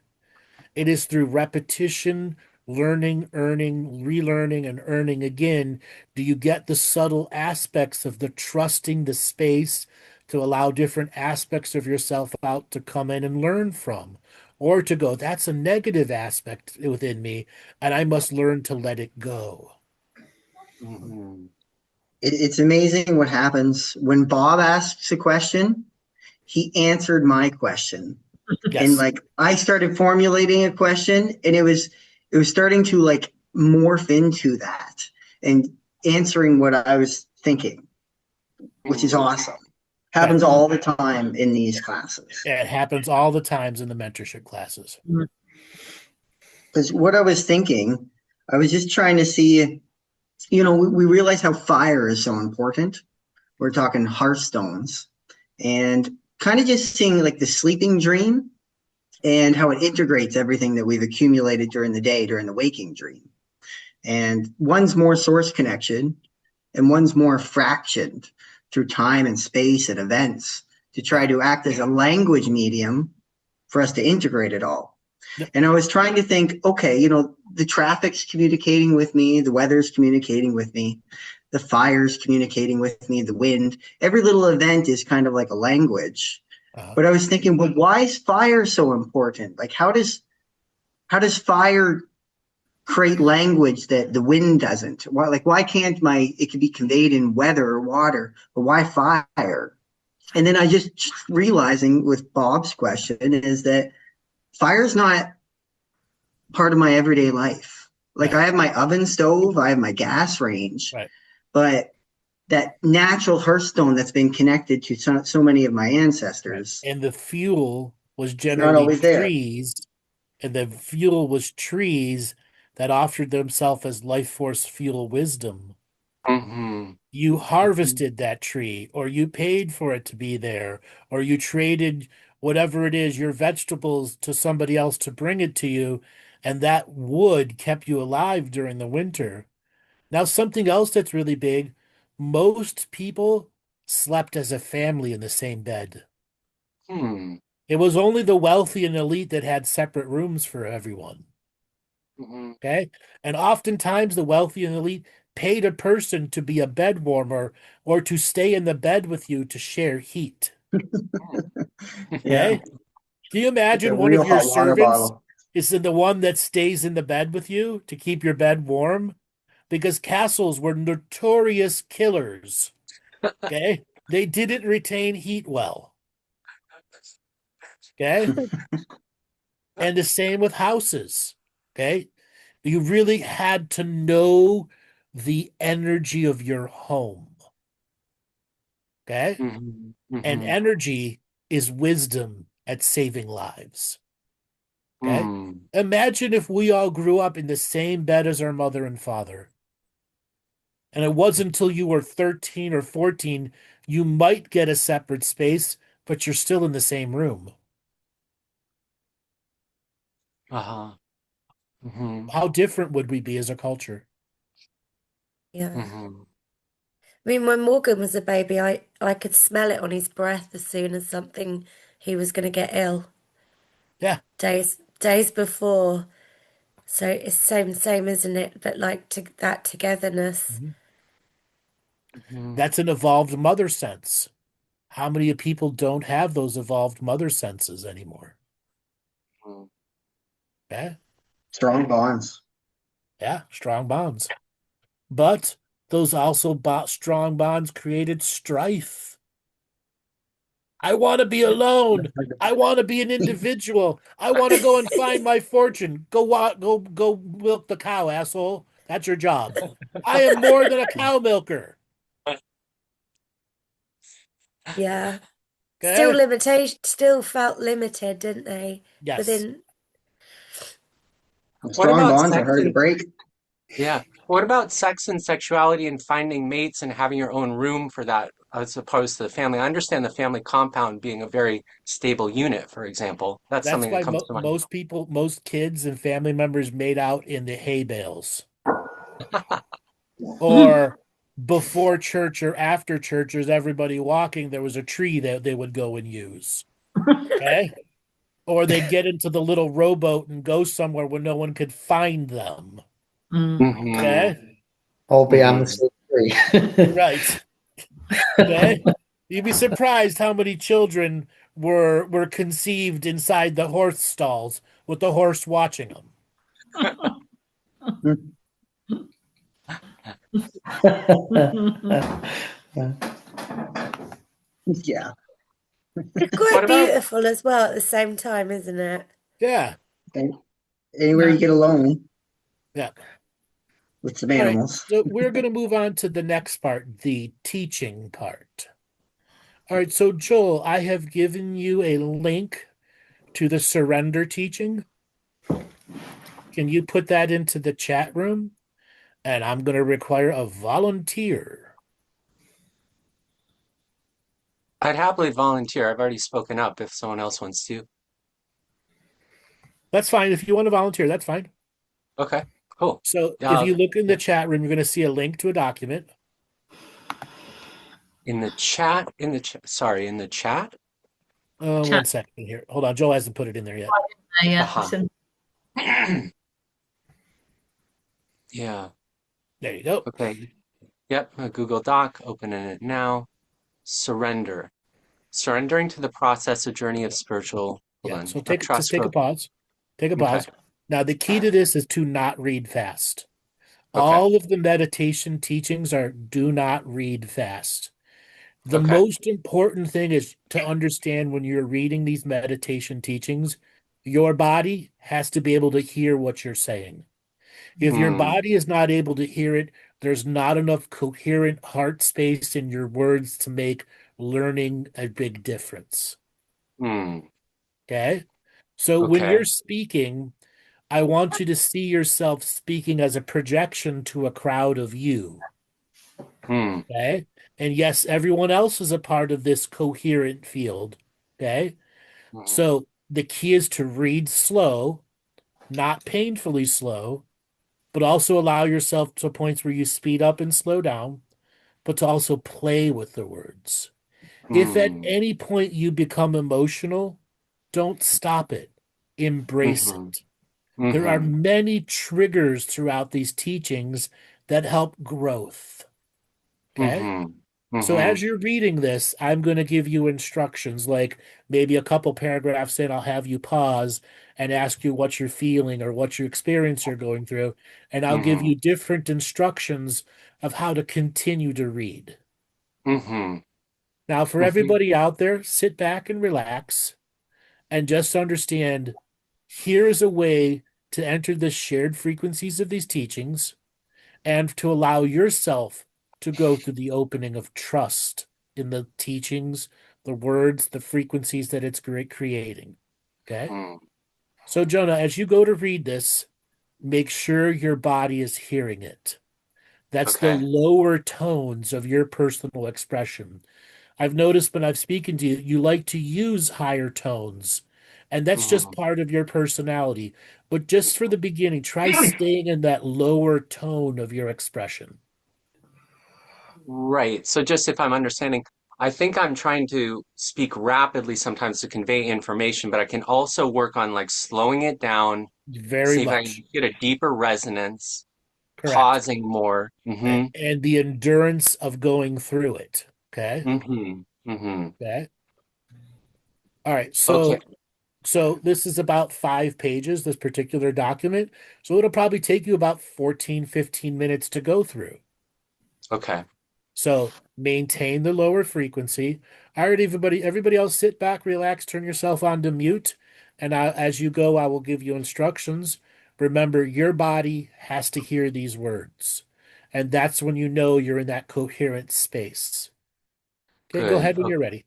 [SPEAKER 1] It is through repetition, learning, earning, relearning, and earning again do you get the subtle aspects of the trusting the space to allow different aspects of yourself out to come in and learn from, or to go, that's a negative aspect within me, and I must learn to let it go.
[SPEAKER 8] It's amazing what happens when Bob asks a question. He answered my question.
[SPEAKER 1] Yes.
[SPEAKER 8] And like I started formulating a question and it was starting to like morph into that and answering what I was thinking, which is awesome. Happens all the time in these classes.
[SPEAKER 1] It happens all the times in the mentorship classes.
[SPEAKER 8] Because what I was thinking, I was just trying to see, we realize how fire is so important. we're talking hearthstones, and kind of just seeing like the sleeping dream and how it integrates everything that we've accumulated during the day, during the waking dream. And one's more source connection and one's more fractioned through time and space and events to try to act as a language medium for us to integrate it all. And I was trying to think, okay, you know, the traffic's communicating with me, the weather's communicating with me, the fire's communicating with me, the wind. Every little event is kind of like a language. But I was thinking, well, why is fire so important? Like, how does fire create language that the wind doesn't? Why can't it can be conveyed in weather or water, but why fire? And then I just realizing with Bob's question is that fire's not part of my everyday life. Like, I have my oven stove, I have my gas range, but that natural hearthstone that's been connected to so many of my ancestors.
[SPEAKER 10] And the fuel was
[SPEAKER 8] not
[SPEAKER 10] generally
[SPEAKER 8] always there.
[SPEAKER 10] trees, and the fuel was trees that offered themselves as life force fuel wisdom.
[SPEAKER 3] Mm-hmm.
[SPEAKER 10] You harvested that tree, or you paid for it to be there, or you traded whatever it is, your vegetables, to somebody else to bring it to you, and that wood kept you alive during the winter. Now, something else that's really big, most people slept as a family in the same bed.
[SPEAKER 3] Hmm.
[SPEAKER 10] It was only the wealthy and elite that had separate rooms for everyone.
[SPEAKER 3] Mm-hmm.
[SPEAKER 10] Okay? And oftentimes the wealthy and elite paid a person to be a bed warmer or to stay in the bed with you to share heat.
[SPEAKER 8] Yeah.
[SPEAKER 10] Okay? Can you imagine
[SPEAKER 8] A
[SPEAKER 10] one
[SPEAKER 8] real
[SPEAKER 10] of your
[SPEAKER 8] hot water
[SPEAKER 10] servants
[SPEAKER 8] bottle.
[SPEAKER 10] is the one that stays in the bed with you to keep your bed warm? Because castles were notorious killers. Okay? They didn't retain heat well. Okay? And the same with houses. Okay? You really had to know the energy of your home. Okay?
[SPEAKER 3] Mm-hmm.
[SPEAKER 10] And
[SPEAKER 3] Mm-hmm.
[SPEAKER 10] energy is wisdom at saving lives. Okay?
[SPEAKER 3] Mm-hmm.
[SPEAKER 10] Imagine if we all grew up in the same bed as our mother and father. And it wasn't until you were 13 or 14, you might get a separate space, but you're still in the same room.
[SPEAKER 3] Uh-huh. Mm-hmm.
[SPEAKER 10] How different would we be as a culture?
[SPEAKER 6] Yeah.
[SPEAKER 3] Mm-hmm.
[SPEAKER 6] I mean, when Morgan was a baby, I could smell it on his breath as soon as he was going to get ill.
[SPEAKER 10] Yeah.
[SPEAKER 6] Days before. So it's same, isn't it? But like that togetherness.
[SPEAKER 3] Mm-hmm.
[SPEAKER 10] That's an evolved mother sense. How many people don't have those evolved mother senses anymore? Yeah.
[SPEAKER 8] Strong bonds.
[SPEAKER 10] Yeah, strong bonds. But those also strong bonds created strife. I want to be alone. I want to be an individual. I want to go and find my fortune. Go milk the cow, asshole. That's your job. I am more than a cow milker.
[SPEAKER 6] Yeah.
[SPEAKER 10] Okay?
[SPEAKER 6] Still felt limited, didn't they?
[SPEAKER 10] Yes.
[SPEAKER 6] Within.
[SPEAKER 8] Strong
[SPEAKER 3] about
[SPEAKER 8] bonds are
[SPEAKER 3] sex
[SPEAKER 8] hard to
[SPEAKER 3] and
[SPEAKER 8] break.
[SPEAKER 3] yeah. What about sex and sexuality and finding mates and having your own room for that as opposed to the family? I understand the family compound being a very stable unit, for example. That's
[SPEAKER 10] That's
[SPEAKER 3] something that
[SPEAKER 10] why
[SPEAKER 3] comes to mind.
[SPEAKER 10] most kids and family members made out in the hay bales. Or before church or after church, as everybody walking, there was a tree that they would go and use. Okay? Or they'd get into the little rowboat and go somewhere where no one could find them.
[SPEAKER 3] Mm-hmm.
[SPEAKER 10] Okay?
[SPEAKER 5] All behind
[SPEAKER 3] Mm-hmm.
[SPEAKER 5] the tree.
[SPEAKER 10] Right. Okay? You'd be surprised how many children were conceived inside the horse stalls with the horse watching them.
[SPEAKER 8] Yeah.
[SPEAKER 6] It's quite
[SPEAKER 3] What about
[SPEAKER 6] beautiful as well at the same time, isn't it?
[SPEAKER 10] Yeah.
[SPEAKER 8] Anywhere you get alone
[SPEAKER 10] Yeah.
[SPEAKER 8] with some
[SPEAKER 10] All right.
[SPEAKER 8] animals.
[SPEAKER 10] So we're going to move on to the next part, the teaching part. All right. So, Joel, I have given you a link to the surrender teaching. Can you put that into the chat room? And I'm going to require a volunteer.
[SPEAKER 3] I'd happily volunteer. I've already spoken up if someone else wants to.
[SPEAKER 10] That's fine. If you want to volunteer, that's fine.
[SPEAKER 3] Okay, cool.
[SPEAKER 10] So if you look in the chat room, you're going to see a link to a document.
[SPEAKER 3] In the chat, sorry, in the chat?
[SPEAKER 4] Chat.
[SPEAKER 10] 1 second here. Hold on. Joe hasn't put it in there yet.
[SPEAKER 3] Yeah.
[SPEAKER 10] There you go.
[SPEAKER 3] Okay. Yep, a Google Doc, opening it now. Surrender. Surrendering to the process, a journey of spiritual.
[SPEAKER 10] So take a pause. Take a pause.
[SPEAKER 3] Okay.
[SPEAKER 10] Now, the key to this is to not read fast.
[SPEAKER 3] Okay.
[SPEAKER 10] All of the meditation teachings are do not read fast. The most important thing is to understand when you're reading these meditation teachings, your body has to be able to hear what you're saying. If your body is not able to hear it, there's not enough coherent heart space in your words to make learning a big difference. Okay? So when you're speaking, I want you to see yourself speaking as a projection to a crowd of you. Okay? And yes, everyone else is a part of this coherent field. Okay? So the key is to read slow, not painfully slow, but also allow yourself to points where you speed up and slow down, but to also play with the words. If at any point you become emotional, don't stop it. Embrace it. There are many triggers throughout these teachings that help growth. Okay? So as you're reading this, I'm going to give you instructions, like maybe a couple paragraphs in, I'll have you pause and ask you what you're feeling or what your experience you're going through, and I'll give you different instructions of how to continue to read. Now, for everybody out there, sit back and relax and just understand here is a way to enter the shared frequencies of these teachings and to allow yourself to go through the opening of trust in the teachings, the words, the frequencies that it's creating. Okay? So, Jonah, as you go to read this, make sure your body is hearing it. That's the lower tones of your personal expression. I've noticed when I've spoken to you, you like to use higher tones, and that's just part of your personality. But just for the beginning, try staying in that lower tone of your expression.
[SPEAKER 3] Right. So just if I'm understanding, I think I'm trying to speak rapidly sometimes to convey information, but I can also work on like slowing it down, see if I can get a deeper resonance, pausing more.
[SPEAKER 10] And the endurance of going through it. Okay. Okay. All right. So this is about 5 pages, this particular document. So it'll probably take you about 14, 15 minutes to go through.
[SPEAKER 3] Okay.
[SPEAKER 10] So maintain the lower frequency. All right, everybody else sit back, relax, turn yourself on to mute. And as you go, I will give you instructions. Remember, your body has to hear these words. And that's when you know you're in that coherent space. Okay, go ahead when you're ready.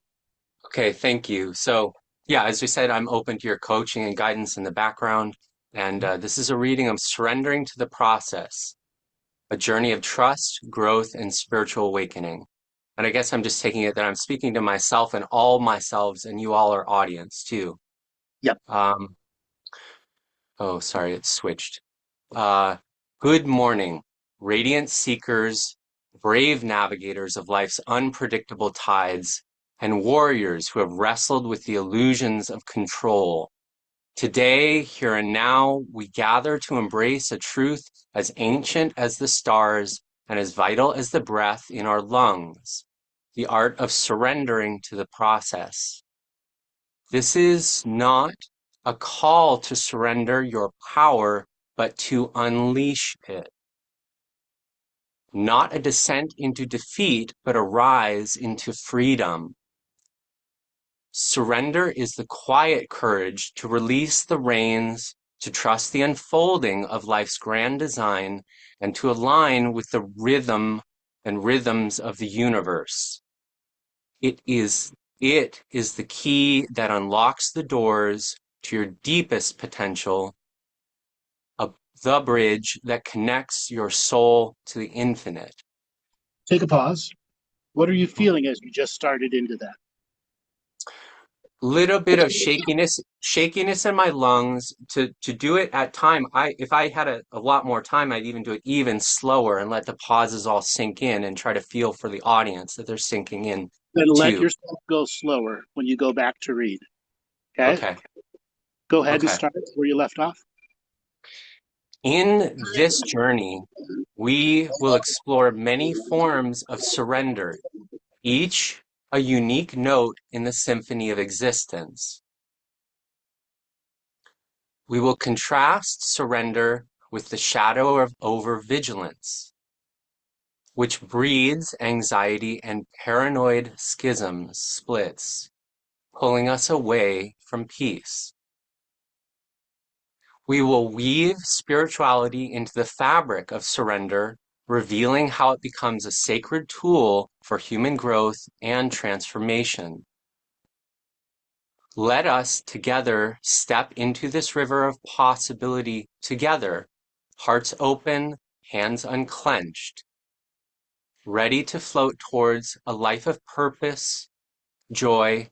[SPEAKER 3] Okay, thank you. So, yeah, as you said, I'm open to your coaching and guidance in the background. And this is a reading of Surrendering to the Process, a journey of trust, growth, and spiritual awakening. And I guess I'm just taking it that I'm speaking to myself and all myselves, and you all are audience too.
[SPEAKER 1] Yep.
[SPEAKER 3] Oh, sorry, it switched. Good morning, radiant seekers, brave navigators of life's unpredictable tides, and warriors who have wrestled with the illusions of control. Today, here and now, we gather to embrace a truth as ancient as the stars and as vital as the breath in our lungs, the art of surrendering to the process. This is not a call to surrender your power, but to unleash it. Not a descent into defeat, but a rise into freedom. Surrender is the quiet courage to release the reins, to trust the unfolding of life's grand design, and to align with the rhythm and rhythms of the universe. It is the key that unlocks the doors to your deepest potential, the bridge that connects your soul to the infinite.
[SPEAKER 1] Take a pause. What are you feeling as you just started into that?
[SPEAKER 3] little bit of shakiness in my lungs. To do it at time, if I had a lot more time, I'd even do it even slower and let the pauses all sink in and try to feel for the audience that they're sinking in
[SPEAKER 1] Then let
[SPEAKER 3] too.
[SPEAKER 1] yourself go slower when you go back to read. Okay?
[SPEAKER 3] Okay.
[SPEAKER 1] Go ahead and
[SPEAKER 3] Okay.
[SPEAKER 1] start where you left off.
[SPEAKER 3] In this journey, we will explore many forms of surrender, each a unique note in the symphony of existence. We will contrast surrender with the shadow of overvigilance, which breeds anxiety and paranoid schisms, splits, pulling us away from peace. We will weave spirituality into the fabric of surrender, revealing how it becomes a sacred tool for human growth and transformation. Let us together step into this river of possibility together, hearts open, hands unclenched, ready to float towards a life of purpose, joy,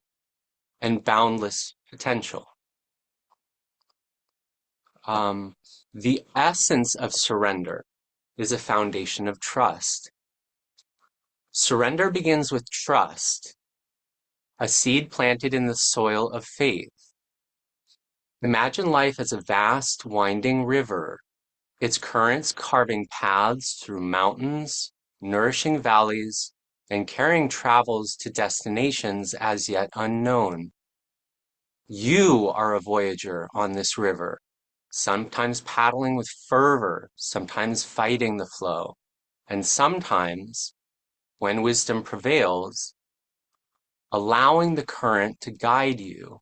[SPEAKER 3] and boundless potential. The essence of surrender is a foundation of trust. Surrender begins with trust, a seed planted in the soil of faith. Imagine life as a vast, winding river, its currents carving paths through mountains, nourishing valleys, and carrying travels to destinations as yet unknown. You are a voyager on this river, sometimes paddling with fervor, sometimes fighting the flow, and sometimes, when wisdom prevails, allowing the current to guide you.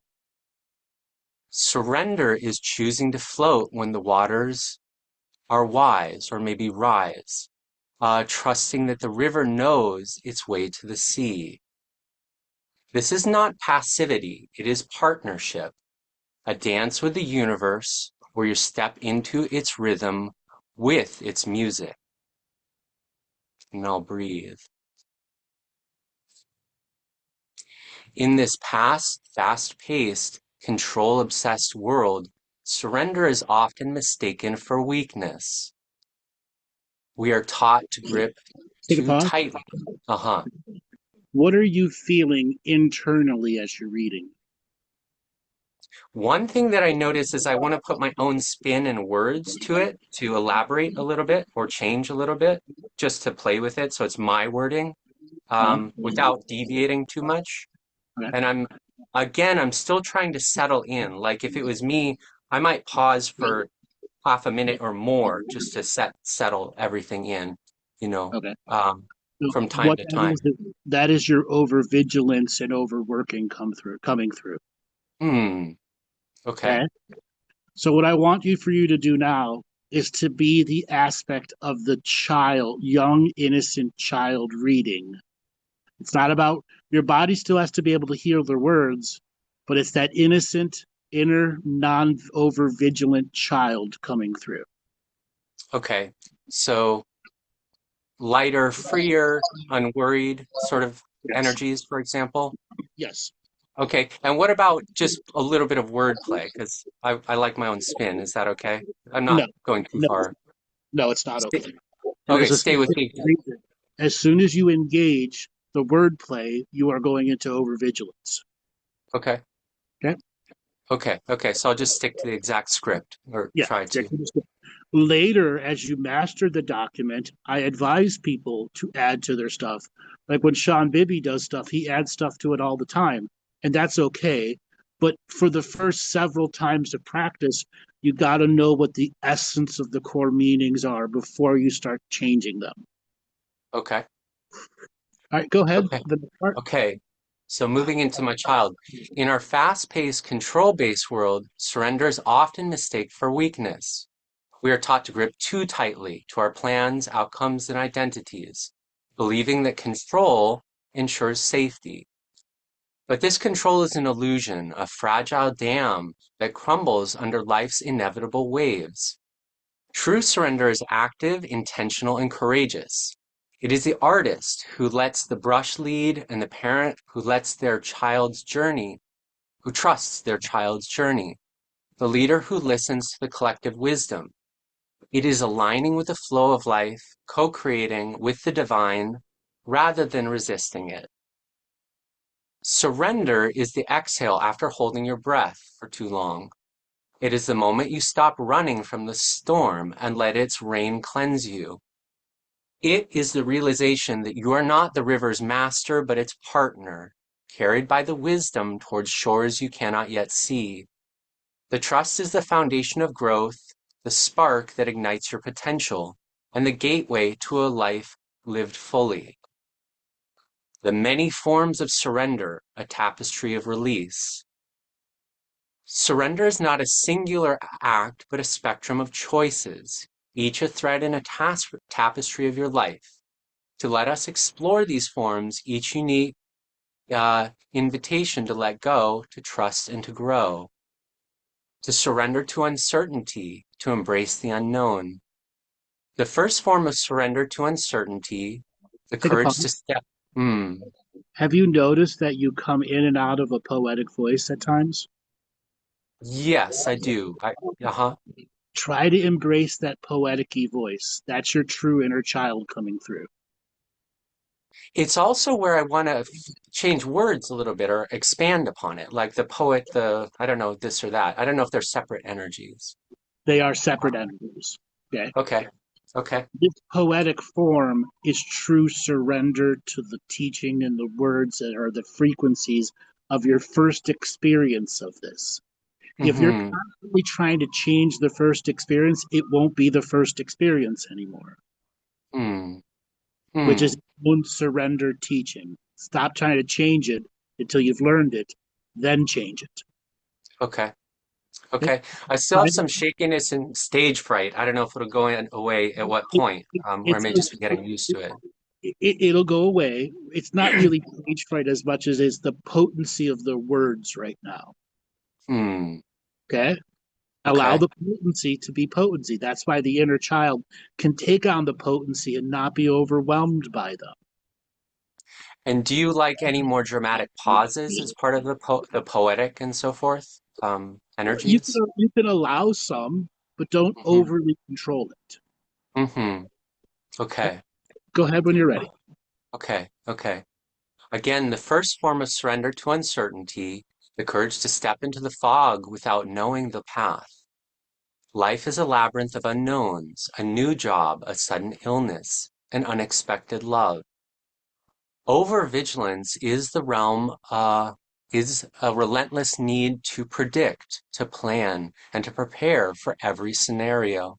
[SPEAKER 3] Surrender is choosing to float when the waters are wise or maybe rise, trusting that the river knows its way to the sea. This is not passivity, it is partnership, a dance with the universe where you step into its rhythm with its music. And I'll breathe. In this fast-paced, control-obsessed world, surrender is often mistaken for weakness. We are taught to grip too tightly.
[SPEAKER 1] What are you feeling internally as you're reading?
[SPEAKER 3] One thing that I notice is I want to put my own spin and words to it to elaborate a little bit or change a little bit, just to play with it so it's my wording without deviating too much.
[SPEAKER 1] Okay.
[SPEAKER 3] And I'm still trying to settle in. Like if it was me, I might pause for half a minute or more just to settle everything in,
[SPEAKER 1] Okay.
[SPEAKER 3] From time to time.
[SPEAKER 1] That is your overvigilance and overworking coming through.
[SPEAKER 3] Okay.
[SPEAKER 1] So what I want for you to do now is to be the aspect of the child, young, innocent child reading. It's not about your body still has to be able to hear the words, but it's that innocent, inner, non-over-vigilant child coming through.
[SPEAKER 3] Okay. So lighter, freer, unworried sort of energies, for example?
[SPEAKER 1] Yes.
[SPEAKER 3] Okay. And what about just a little bit of wordplay? Because I like my own spin. Is that okay? I'm not going too far.
[SPEAKER 1] No, it's not okay.
[SPEAKER 3] Okay, stay with me.
[SPEAKER 1] As soon as you engage the wordplay, you are going into overvigilance.
[SPEAKER 3] Okay.
[SPEAKER 1] Okay.
[SPEAKER 3] Okay. So I'll just stick to the exact script or try to.
[SPEAKER 1] Later, as you master the document, I advise people to add to their stuff. Like when Sean Bibby does stuff, he adds stuff to it all the time, and that's okay. But for the first several times of practice, you got to know what the essence of the core meanings are before you start changing them.
[SPEAKER 3] Okay.
[SPEAKER 1] All right, go ahead.
[SPEAKER 3] Okay. So moving into my child. In our fast-paced, control-based world, surrender is often mistaken for weakness. We are taught to grip too tightly to our plans, outcomes, and identities, believing that control ensures safety. But this control is an illusion, a fragile dam that crumbles under life's inevitable waves. True surrender is active, intentional, and courageous. It is the artist who lets the brush lead and the parent who lets their child's journey who trusts their child's journey, the leader who listens to the collective wisdom. It is aligning with the flow of life, co-creating with the divine, rather than resisting it. Surrender is the exhale after holding your breath for too long. It is the moment you stop running from the storm and let its rain cleanse you. It is the realization that you are not the river's master, but its partner, carried by the wisdom towards shores you cannot yet see. The trust is the foundation of growth, the spark that ignites your potential, and the gateway to a life lived fully. The many forms of surrender, a tapestry of release. Surrender is not a singular act, but a spectrum of choices, each a thread in a tapestry of your life. To let us explore these forms, each unique invitation to let go, to trust, and to grow. To surrender to uncertainty, to embrace the unknown. The first form of surrender to uncertainty, the
[SPEAKER 1] Take a
[SPEAKER 3] courage
[SPEAKER 1] pause.
[SPEAKER 3] to step.
[SPEAKER 1] Have you noticed that you come in and out of a poetic voice at times?
[SPEAKER 3] Yes, I do.
[SPEAKER 1] Try to embrace that poetic-y voice. That's your true inner child coming through.
[SPEAKER 3] It's also where I want to change words a little bit or expand upon it, like the poet, I don't know, this or that. I don't know if they're separate energies.
[SPEAKER 1] They are separate energies. Okay.
[SPEAKER 3] Okay.
[SPEAKER 1] This poetic form is true surrender to the teaching and the words that are the frequencies of your first experience of this. If you're constantly trying to change the first experience, it won't be the first experience anymore. Which is own surrender teaching. Stop trying to change it until you've learned it, then change it.
[SPEAKER 3] Okay. I still have some shakiness and stage fright. I don't know if it'll go away at what point, or I may just be getting used to it.
[SPEAKER 1] It'll go away. It's not really stage fright as much as it's the potency of the words right now. Okay? Allow the potency to be potency. That's why the inner child can take on the potency and not be overwhelmed by them.
[SPEAKER 3] And do you like any more dramatic pauses as part of the poetic and so forth? Energies?
[SPEAKER 1] You can allow some, but don't overly control it.
[SPEAKER 3] Okay.
[SPEAKER 1] Go ahead when you're ready.
[SPEAKER 3] Okay. Again, the first form of surrender to uncertainty, the courage to step into the fog without knowing the path. Life is a labyrinth of unknowns, a new job, a sudden illness, an unexpected love. Overvigilance is the realm, is a relentless need to predict, to plan, and to prepare for every scenario.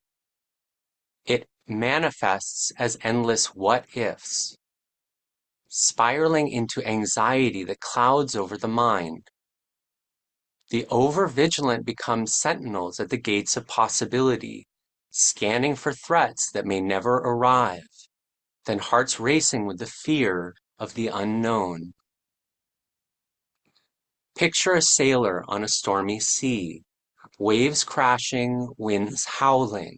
[SPEAKER 3] It manifests as endless what-ifs, spiraling into anxiety that clouds over the mind. The overvigilant become sentinels at the gates of possibility, scanning for threats that may never arrive, then hearts racing with the fear of the unknown. Picture a sailor on a stormy sea, waves crashing, winds howling.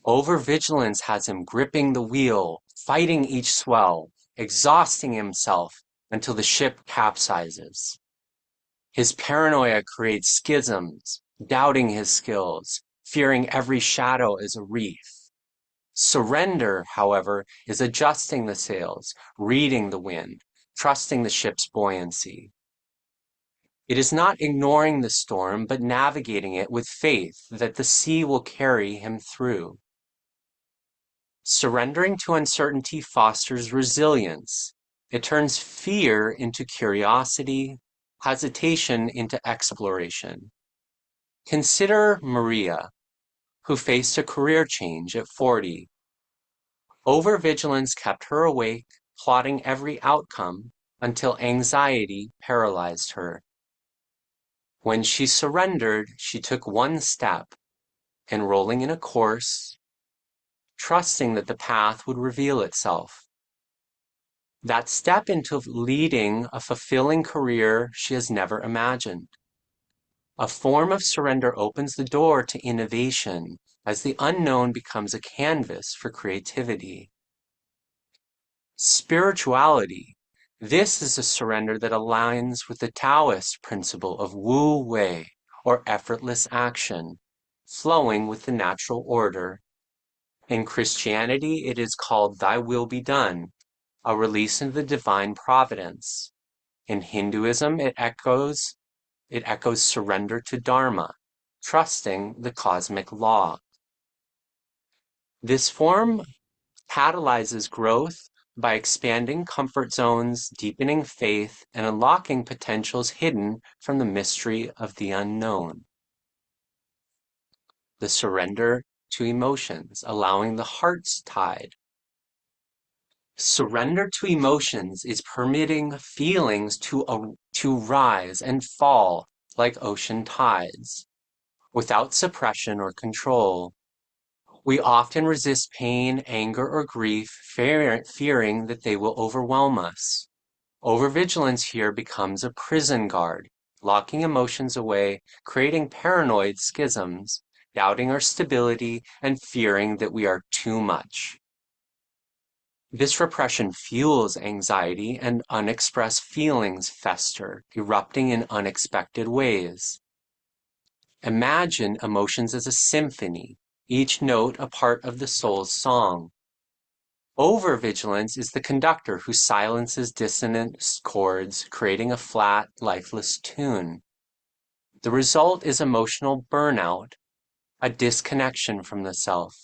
[SPEAKER 3] Overvigilance has him gripping the wheel, fighting each swell, exhausting himself until the ship capsizes. His paranoia creates schisms, doubting his skills, fearing every shadow is a reef. Surrender, however, is adjusting the sails, reading the wind, trusting the ship's buoyancy. It is not ignoring the storm, but navigating it with faith that the sea will carry him through. Surrendering to uncertainty fosters resilience. It turns fear into curiosity, hesitation into exploration. Consider Maria, who faced a career change at 40. Overvigilance kept her awake, plotting every outcome until anxiety paralyzed her. When she surrendered, she took one step, enrolling in a course, trusting that the path would reveal itself. That step into leading a fulfilling career she has never imagined. A form of surrender opens the door to innovation as the unknown becomes a canvas for creativity. Spirituality, This is a surrender that aligns with the Taoist principle of Wu Wei, or effortless action, flowing with the natural order. In Christianity, it is called Thy Will Be Done, a release into the divine providence. In Hinduism, it echoes surrender to Dharma, trusting the cosmic law. This form catalyzes growth by expanding comfort zones, deepening faith, and unlocking potentials hidden from the mystery of the unknown. The surrender to emotions, allowing the heart's tide. Surrender to emotions is permitting feelings to rise and fall like ocean tides, without suppression or control. We often resist pain, anger, or grief, fearing that they will overwhelm us. Overvigilance here becomes a prison guard, locking emotions away, creating paranoid schisms, doubting our stability, and fearing that we are too much. This repression fuels anxiety, and unexpressed feelings fester, erupting in unexpected ways. Imagine emotions as a symphony, each note a part of the soul's song. Overvigilance is the conductor who silences dissonant chords, creating a flat, lifeless tune. The result is emotional burnout, a disconnection from the self.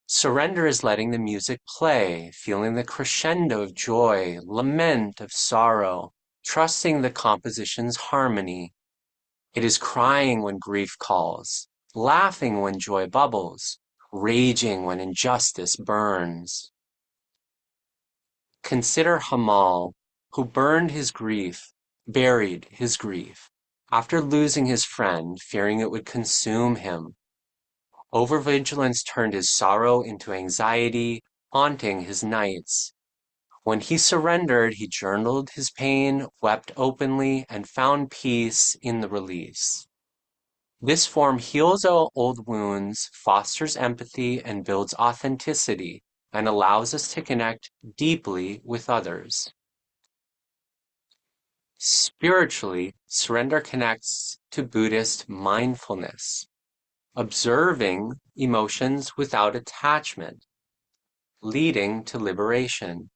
[SPEAKER 3] Surrender is letting the music play, feeling the crescendo of joy, lament of sorrow, trusting the composition's harmony. It is crying when grief calls, laughing when joy bubbles, raging when injustice burns. Consider Hamal, who buried his grief, after losing his friend, fearing it would consume him. Overvigilance turned his sorrow into anxiety, haunting his nights. When he surrendered, he journaled his pain, wept openly, and found peace in the release. This form heals old wounds, fosters empathy, and builds authenticity, and allows us to connect deeply with others. Spiritually, surrender connects to Buddhist mindfulness, observing emotions without attachment, leading to liberation.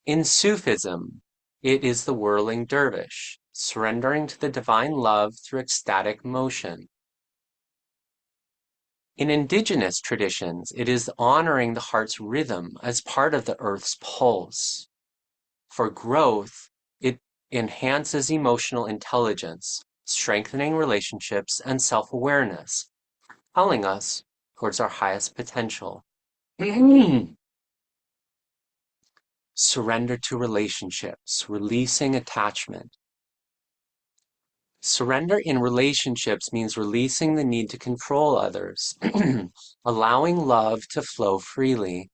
[SPEAKER 3] In Sufism, it is the whirling dervish, surrendering to the divine love through ecstatic motion. In indigenous traditions, it is honoring the heart's rhythm as part of the earth's pulse. For growth, it enhances emotional intelligence, strengthening relationships and self-awareness, propelling us towards our highest potential. Surrender to relationships, releasing attachment. Surrender in relationships means releasing the need to control others, allowing love to flow freely.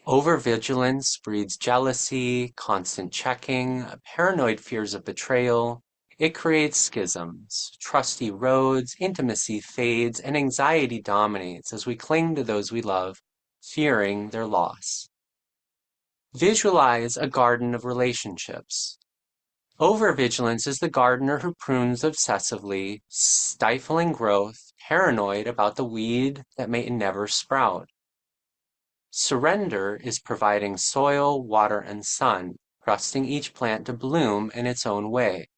[SPEAKER 3] Overvigilance breeds jealousy, constant checking, paranoid fears of betrayal. It creates schisms, trust erodes, intimacy fades, and anxiety dominates as we cling to those we love, fearing their loss. Visualize a garden of relationships. Overvigilance is the gardener who prunes obsessively, stifling growth, paranoid about the weed that may never sprout. Surrender is providing soil, water, and sun, trusting each plant to bloom in its own way.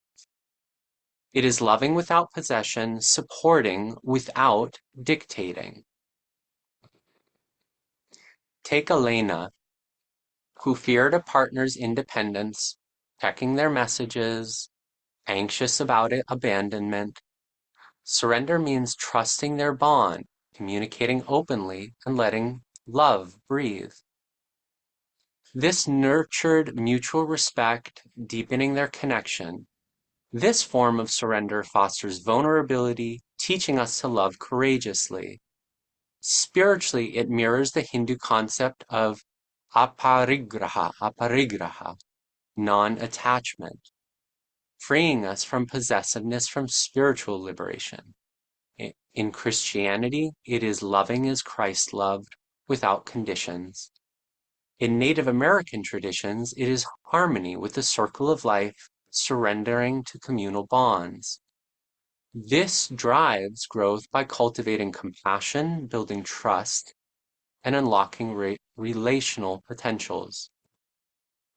[SPEAKER 3] It is loving without possession, supporting without dictating. Take Elena, who feared a partner's independence, checking their messages, anxious about abandonment. Surrender means trusting their bond, communicating openly, and letting love breathe. This nurtured mutual respect, deepening their connection. This form of surrender fosters vulnerability, teaching us to love courageously. Spiritually, it mirrors the Hindu concept of aparigraha, non-attachment, freeing us from possessiveness from spiritual liberation. In Christianity, it is loving as Christ loved, without conditions. In Native American traditions, it is harmony with the circle of life, surrendering to communal bonds. This drives growth by cultivating compassion, building trust, and unlocking relational potentials.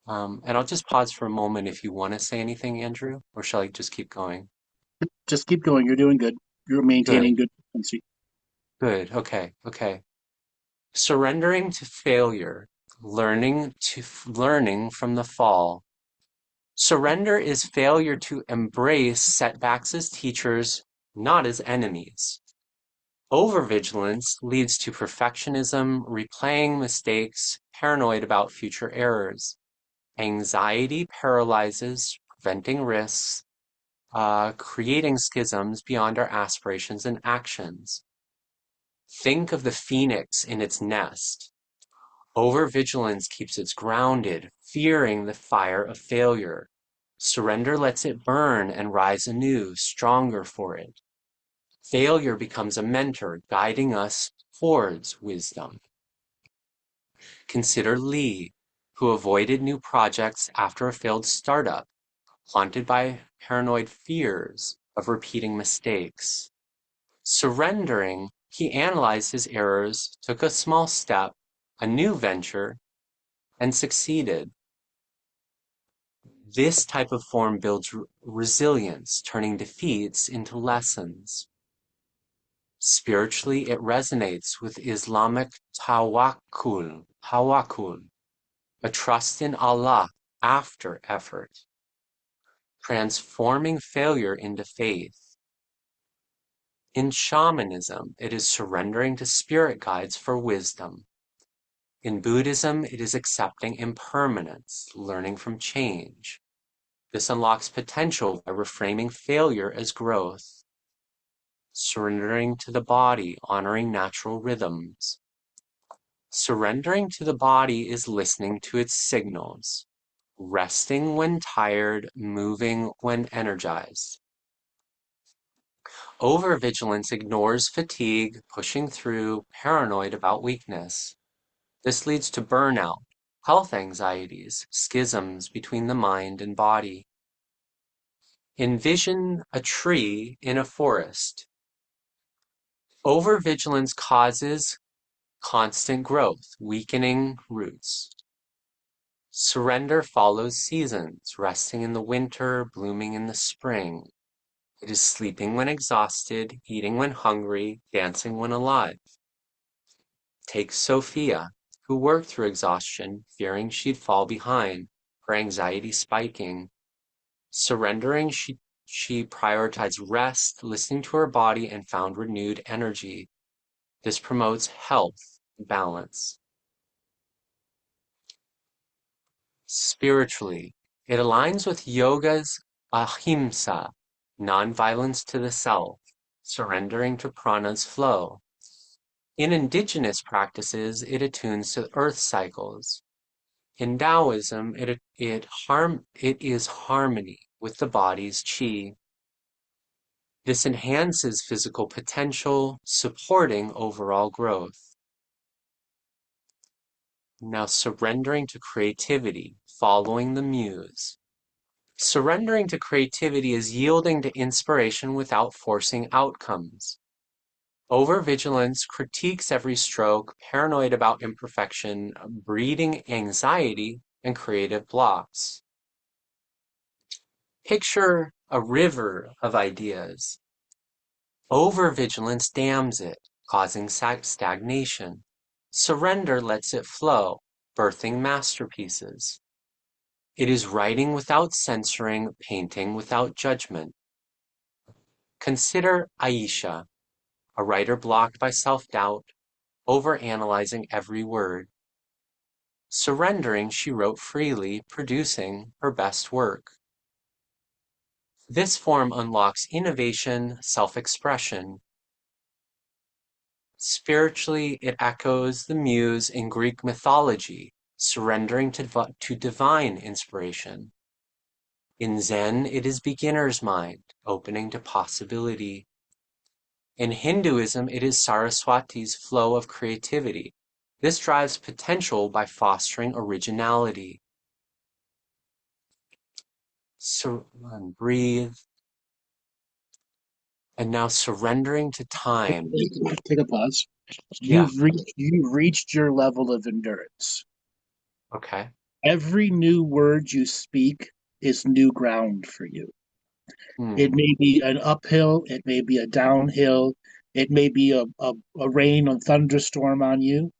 [SPEAKER 3] And I'll just pause for a moment if you want to say anything, Andrew, or shall I just keep going?
[SPEAKER 1] Just keep going. You're doing good. You're maintaining good frequency.
[SPEAKER 3] Good. Okay. Surrendering to failure, learning from the fall. Surrender is failure to embrace setbacks as teachers, not as enemies. Overvigilance leads to perfectionism, replaying mistakes, paranoid about future errors. Anxiety paralyzes, preventing risks, creating schisms beyond our aspirations and actions. Think of the phoenix in its nest. Overvigilance keeps it grounded, fearing the fire of failure. Surrender lets it burn and rise anew, stronger for it. Failure becomes a mentor, guiding us towards wisdom. Consider Lee, who avoided new projects after a failed startup, haunted by paranoid fears of repeating mistakes. Surrendering, he analyzed his errors, took a small step, a new venture, and succeeded. This type of form builds resilience, turning defeats into lessons. Spiritually, it resonates with Islamic tawakkul, a trust in Allah after effort, transforming failure into faith. In shamanism, it is surrendering to spirit guides for wisdom. In Buddhism, it is accepting impermanence, learning from change. This unlocks potential by reframing failure as growth. Surrendering to the body, honoring natural rhythms. Surrendering to the body is listening to its signals, resting when tired, moving when energized. Overvigilance ignores fatigue, pushing through, paranoid about weakness. This leads to burnout, health anxieties, schisms between the mind and body. Envision a tree in a forest. Overvigilance causes constant growth, weakening roots. Surrender follows seasons, resting in the winter, blooming in the spring. It is sleeping when exhausted, eating when hungry, dancing when alive. Take Sophia, who worked through exhaustion, fearing she'd fall behind, her anxiety spiking. Surrendering, she prioritized rest, listening to her body, and found renewed energy. This promotes health and balance. Spiritually, it aligns with yoga's ahimsa, non-violence to the self, surrendering to prana's flow. In indigenous practices, it attunes to earth cycles. In Taoism, it is harmony with the body's qi. This enhances physical potential, supporting overall growth. Now, surrendering to creativity, following the muse. Surrendering to creativity is yielding to inspiration without forcing outcomes. Overvigilance critiques every stroke, paranoid about imperfection, breeding anxiety and creative blocks. Picture a river of ideas. Overvigilance dams it, causing stagnation. Surrender lets it flow, birthing masterpieces. It is writing without censoring, painting without judgment. Consider Aisha, a writer blocked by self-doubt, overanalyzing every word. Surrendering, she wrote freely, producing her best work. This form unlocks innovation, self-expression. Spiritually, it echoes the muse in Greek mythology, surrendering to divine inspiration. In Zen, it is beginner's mind, opening to possibility. In Hinduism, it is Saraswati's flow of creativity, This drives potential by fostering originality. So, and breathe. And now surrendering to time.
[SPEAKER 1] Take a pause.
[SPEAKER 3] Yeah.
[SPEAKER 1] You've reached your level of endurance.
[SPEAKER 3] Okay.
[SPEAKER 1] Every new word you speak is new ground for you. It may be an uphill, it may be a downhill, it may be a rain or thunderstorm on you.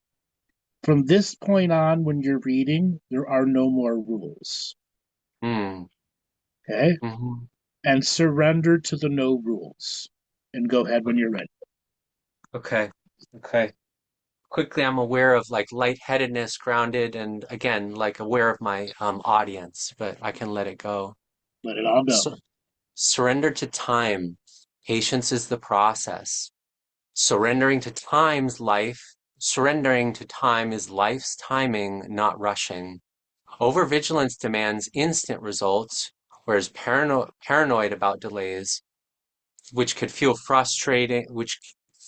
[SPEAKER 1] From this point on, when you're reading, there are no more rules. Okay? And surrender to the no rules. And go ahead when you're ready.
[SPEAKER 3] Okay. Quickly, I'm aware of like lightheadedness, grounded, and again, like aware of my audience, but I can let it go.
[SPEAKER 1] Let it all go.
[SPEAKER 3] Surrender to time. Patience is the process. Surrendering to time is life's timing, not rushing. Overvigilance demands instant results, whereas paranoid about delays, which could feel frustrating,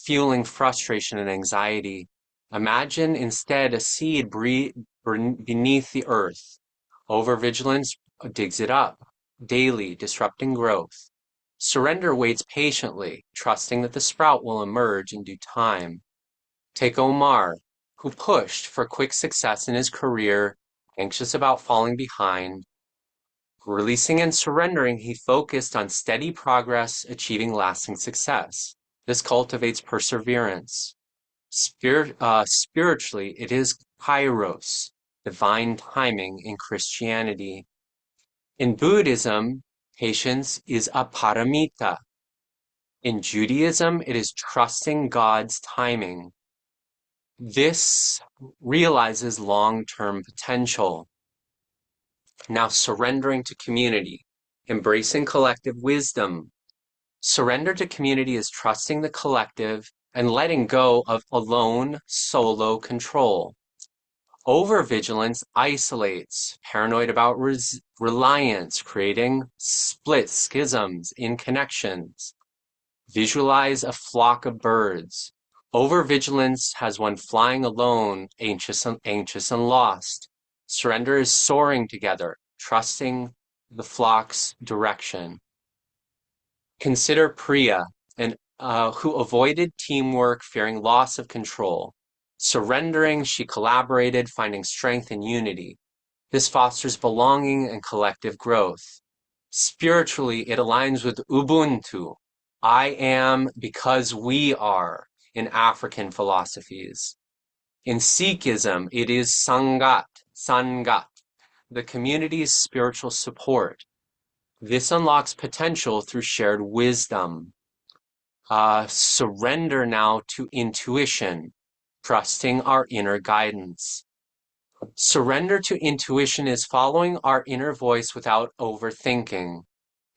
[SPEAKER 3] fueling frustration and anxiety. Imagine instead a seed beneath the earth. Overvigilance digs it up, daily disrupting growth. Surrender waits patiently, trusting that the sprout will emerge in due time. Take Omar, who pushed for quick success in his career, anxious about falling behind. Releasing and surrendering, he focused on steady progress, achieving lasting success. This cultivates perseverance. Spiritually, it is kairos, divine timing in Christianity. In Buddhism, patience is aparamita. In Judaism, it is trusting God's timing. This realizes long-term potential. Now surrendering to community, embracing collective wisdom. Surrender to community is trusting the collective and letting go of alone, solo control. Overvigilance isolates, paranoid about reliance, creating split schisms in connections. Visualize a flock of birds. Overvigilance has one flying alone, anxious and lost. Surrender is soaring together, trusting the flock's direction. Consider Priya, who avoided teamwork, fearing loss of control. Surrendering, she collaborated, finding strength in unity. This fosters belonging and collective growth. Spiritually, it aligns with Ubuntu. I am because we are in African philosophies. In Sikhism, it is Sangat, the community's spiritual support. This unlocks potential through shared wisdom. Surrender now to intuition, trusting our inner guidance. Surrender to intuition is following our inner voice without overthinking.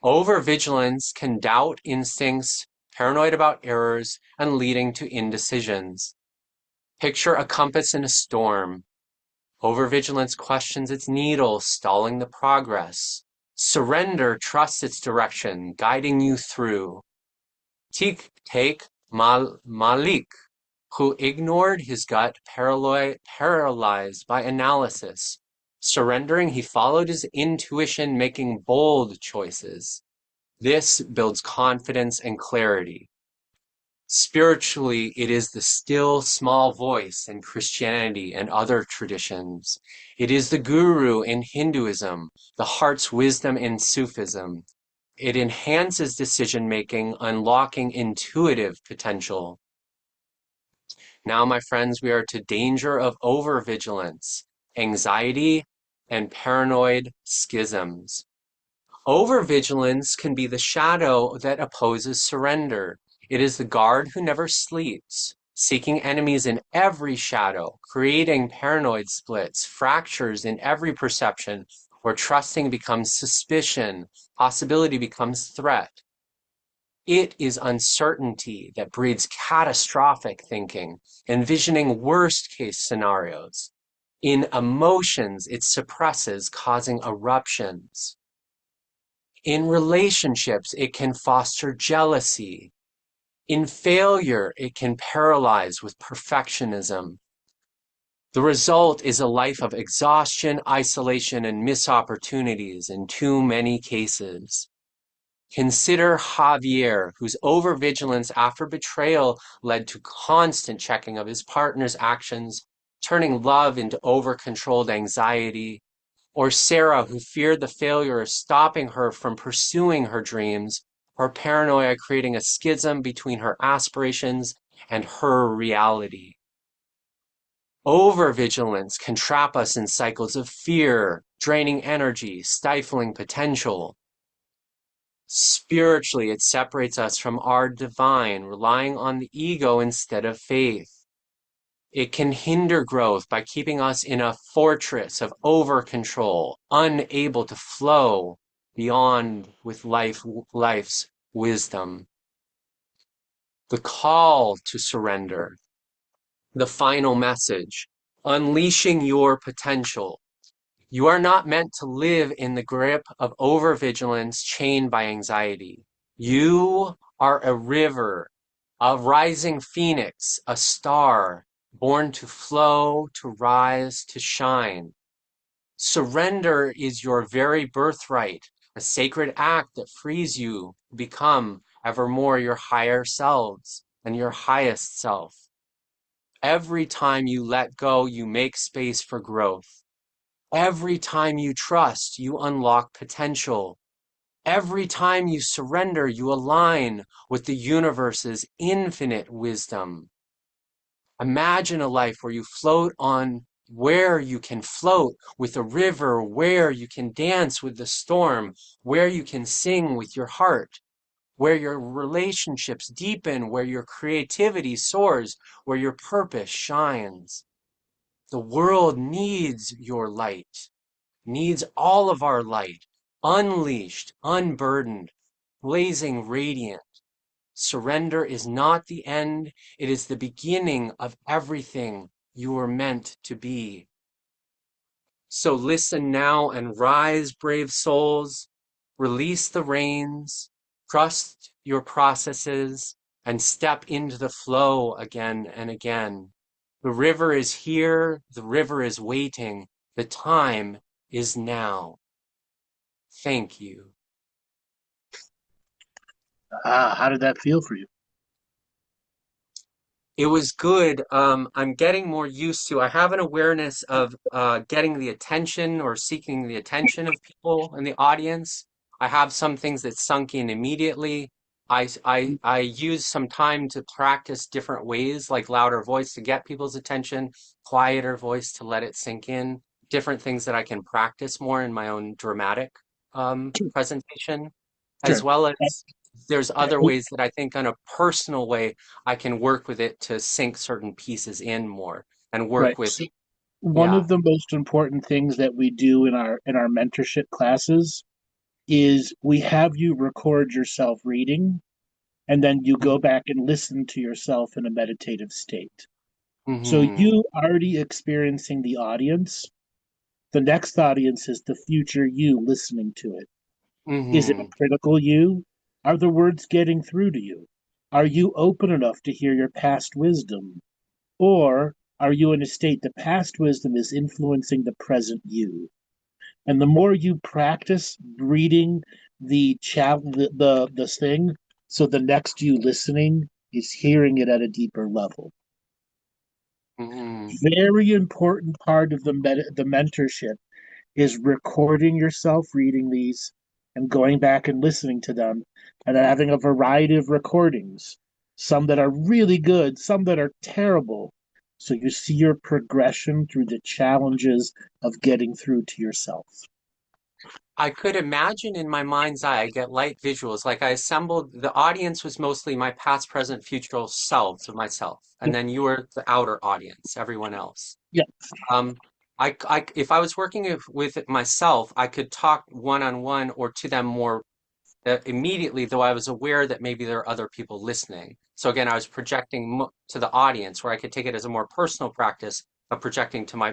[SPEAKER 3] Overvigilance can doubt instincts, paranoid about errors, and leading to indecisions. Picture a compass in a storm. Overvigilance questions its needle, stalling the progress. Surrender trusts its direction, guiding you through. Take Malik, who ignored his gut, paralyzed by analysis. Surrendering, he followed his intuition, making bold choices. This builds confidence and clarity. Spiritually, it is the still small voice in Christianity and other traditions. It is the guru in Hinduism, the heart's wisdom in Sufism. It enhances decision-making, unlocking intuitive potential. Now, my friends, we are to danger of overvigilance, anxiety, and paranoid schisms. Overvigilance can be the shadow that opposes surrender. It is the guard who never sleeps, seeking enemies in every shadow, creating paranoid splits, fractures in every perception, where trusting becomes suspicion, possibility becomes threat. It is uncertainty that breeds catastrophic thinking, envisioning worst-case scenarios. In emotions, it suppresses, causing eruptions. In relationships, it can foster jealousy. In failure, it can paralyze with perfectionism. The result is a life of exhaustion, isolation, and missed opportunities in too many cases. Consider Javier, whose overvigilance after betrayal led to constant checking of his partner's actions, turning love into over-controlled anxiety. Or Sarah, who feared the failure of stopping her from pursuing her dreams, her paranoia creating a schism between her aspirations and her reality. Overvigilance can trap us in cycles of fear, draining energy, stifling potential. Spiritually, it separates us from our divine, relying on the ego instead of faith. It can hinder growth by keeping us in a fortress of over-control, unable to flow beyond with life's wisdom. The call to surrender. The final message, unleashing your potential. You are not meant to live in the grip of overvigilance chained by anxiety. You are a river, a rising phoenix, a star, born to flow, to rise, to shine. Surrender is your very birthright, a sacred act that frees you to become evermore your higher selves and your highest self. Every time you let go, you make space for growth. Every time you trust, you unlock potential. Every time you surrender, you align with the universe's infinite wisdom. Imagine a life where you float on, where you can float with a river, where you can dance with the storm, where you can sing with your heart, where your relationships deepen, where your creativity soars, where your purpose shines. The world needs your light, needs all of our light, unleashed, unburdened, blazing radiant. Surrender is not the end, it is the beginning of everything you were meant to be. So listen now and rise, brave souls. Release the reins, trust your processes, and step into the flow again and again. The river is here, the river is waiting, the time is now. Thank you.
[SPEAKER 1] How did that feel for you?
[SPEAKER 3] It was good. I'm getting more used to, I have an awareness of getting the attention or seeking the attention of people in the audience. I have some things that sunk in immediately. I use some time to practice different ways, like louder voice to get people's attention, quieter voice to let it sink in, different things that I can practice more in my own dramatic presentation, as
[SPEAKER 1] Sure.
[SPEAKER 3] well as there's other ways that I think on a personal way I can work with it to sink certain pieces in more and work
[SPEAKER 1] Right.
[SPEAKER 3] with.
[SPEAKER 1] So one
[SPEAKER 3] Yeah.
[SPEAKER 1] of the most important things that we do in our mentorship classes is we have you record yourself reading, and then you go back and listen to yourself in a meditative state. So
[SPEAKER 3] Mm-hmm.
[SPEAKER 1] you already experiencing the audience. The next audience is the future you listening to it. Is it a
[SPEAKER 3] Mm-hmm.
[SPEAKER 1] critical you? Are the words getting through to you? Are you open enough to hear your past wisdom? Or are you in a state the past wisdom is influencing the present you? And the more you practice reading the thing, so the next you listening is hearing it at a deeper level.
[SPEAKER 3] Mm-hmm.
[SPEAKER 1] Very important part of the mentorship is recording yourself reading these and going back and listening to them and then having a variety of recordings, some that are really good, some that are terrible. So you see your progression through the challenges of getting through to yourself.
[SPEAKER 3] I could imagine in my mind's eye, I get light visuals. Like I assembled, the audience was mostly my past, present, future selves of myself. And then you were the outer audience, everyone else.
[SPEAKER 1] Yeah.
[SPEAKER 3] If I was working with myself, I could talk one-on-one or to them more immediately, though I was aware that maybe there are other people listening. So again, I was projecting to the audience where I could take it as a more personal practice of projecting to my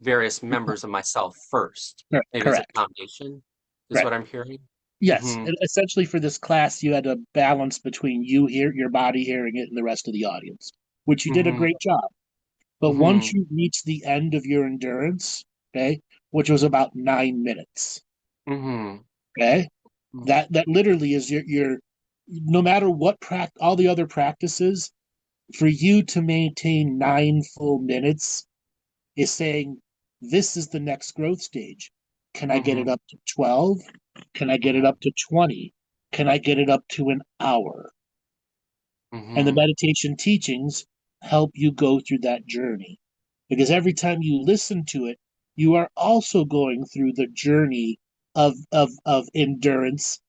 [SPEAKER 3] various members of myself first. Maybe as a
[SPEAKER 1] Correct.
[SPEAKER 3] foundation is
[SPEAKER 1] Right.
[SPEAKER 3] what I'm hearing.
[SPEAKER 1] Yes.
[SPEAKER 3] Mm-hmm.
[SPEAKER 1] And essentially for this class, you had a balance between your body hearing it and the rest of the audience, which you did a
[SPEAKER 3] Mm-hmm.
[SPEAKER 1] great job. But
[SPEAKER 3] Mm-hmm.
[SPEAKER 1] once you reach the end of your endurance, okay, which was about 9 minutes,
[SPEAKER 3] Mm-hmm.
[SPEAKER 1] okay, that literally is your no matter what all the other practices, for you to maintain 9 full minutes is saying, this is the next growth stage. Can I get it up to 12? Can I get it up to 20? Can I get it up to an hour? And the meditation teachings help you go through that journey. Because every time you listen to it, you are also going through the journey of endurance,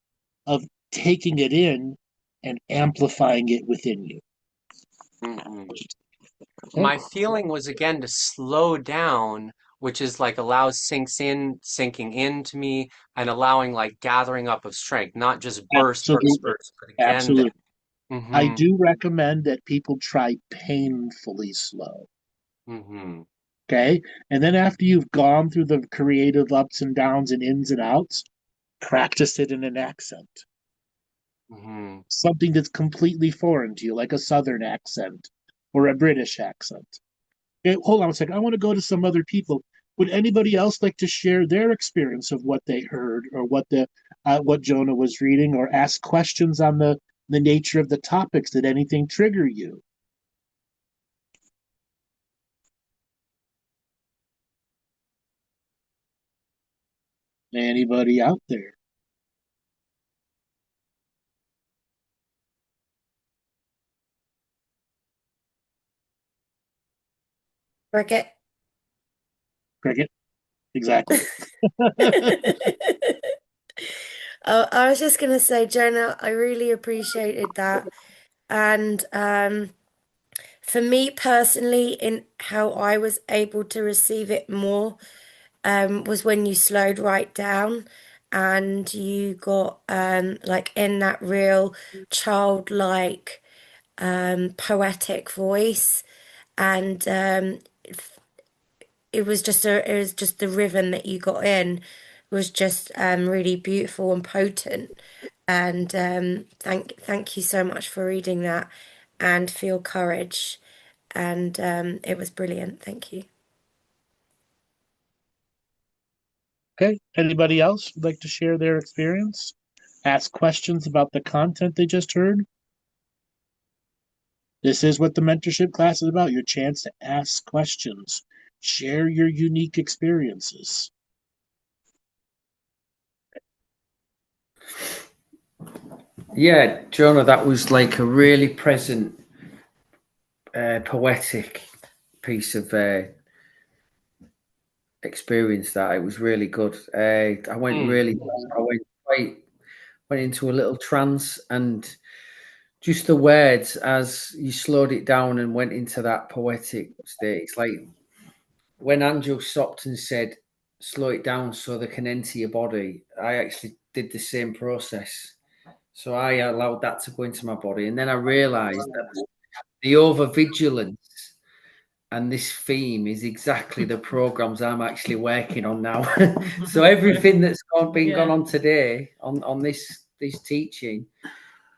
[SPEAKER 1] of taking it in and amplifying it within you.
[SPEAKER 3] Mm-hmm. My feeling was again to slow down, which is like allows sinking into me and allowing like gathering up of strength, not just burst,
[SPEAKER 1] Absolutely.
[SPEAKER 3] but again.
[SPEAKER 1] Absolutely.
[SPEAKER 3] Mm-hmm.
[SPEAKER 1] I do recommend that people try painfully slow.
[SPEAKER 3] Mm-hmm.
[SPEAKER 1] Okay. And then after you've gone through the creative ups and downs and ins and outs, practice it in an accent.
[SPEAKER 3] Mm-hmm.
[SPEAKER 1] Something that's completely foreign to you, like a Southern accent or a British accent. Hold on a second. I want to go to some other people. Would anybody else like to share their experience of what they heard or what Jonah was reading, or ask questions on the nature of the topics? Did anything trigger you? Anybody out there?
[SPEAKER 6] Cricket.
[SPEAKER 1] Cricket? Exactly.
[SPEAKER 6] I was just going to say, Jonah, I really appreciated that. And for me personally, in how I was able to receive it more, was when you slowed right down and you got like in that real childlike poetic voice, and it was just the rhythm that you got in was just really beautiful and potent. And thank you so much for reading that, and for your courage. And it was brilliant. Thank you.
[SPEAKER 1] Okay. Anybody else would like to share their experience? Ask questions about the content they just heard? This is what the mentorship class is about, your chance to ask questions. Share your unique experiences.
[SPEAKER 5] Yeah, Jonah, that was like a really present, poetic piece of experience. That it was really good. I went into a little trance, and just the words as you slowed it down and went into that poetic state. It's like when Angel stopped and said, "Slow it down so they can enter your body." I actually did the same process. So I allowed that to go into my body. And then I realized that the overvigilance and this theme is exactly the programs I'm actually working on now. So everything that's gone on today on this teaching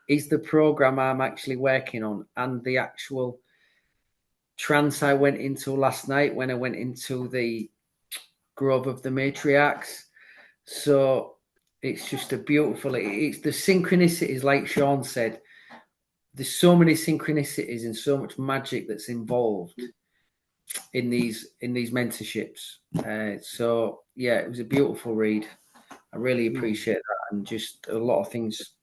[SPEAKER 5] is the program I'm actually working on, and the actual trance I went into last night when I went into the Grove of the Matriarchs. So it's just a beautiful, it's the synchronicities, like Sean said. There's so many synchronicities and so much magic that's involved in these mentorships. So yeah, it was a beautiful read. I really appreciate that, and just a lot of things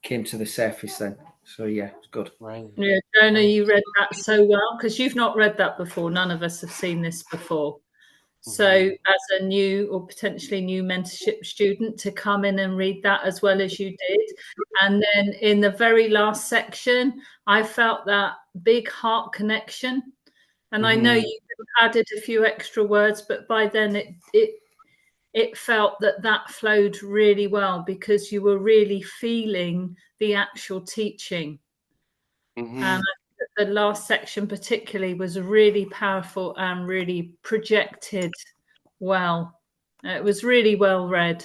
[SPEAKER 5] came to the surface then. So yeah, it's good.
[SPEAKER 3] Right.
[SPEAKER 4] Yeah, Jonah, you read that so well, because you've not read that before. None of us have seen this before. So as a new or potentially new mentorship student, to come in and read that as well as you did. And then in the very last section, I felt that big heart connection. And I know you added a few extra words, but by then it felt that flowed really well, because you were really feeling the actual teaching. And I think that the last section particularly was really powerful and really projected well. It was really well read.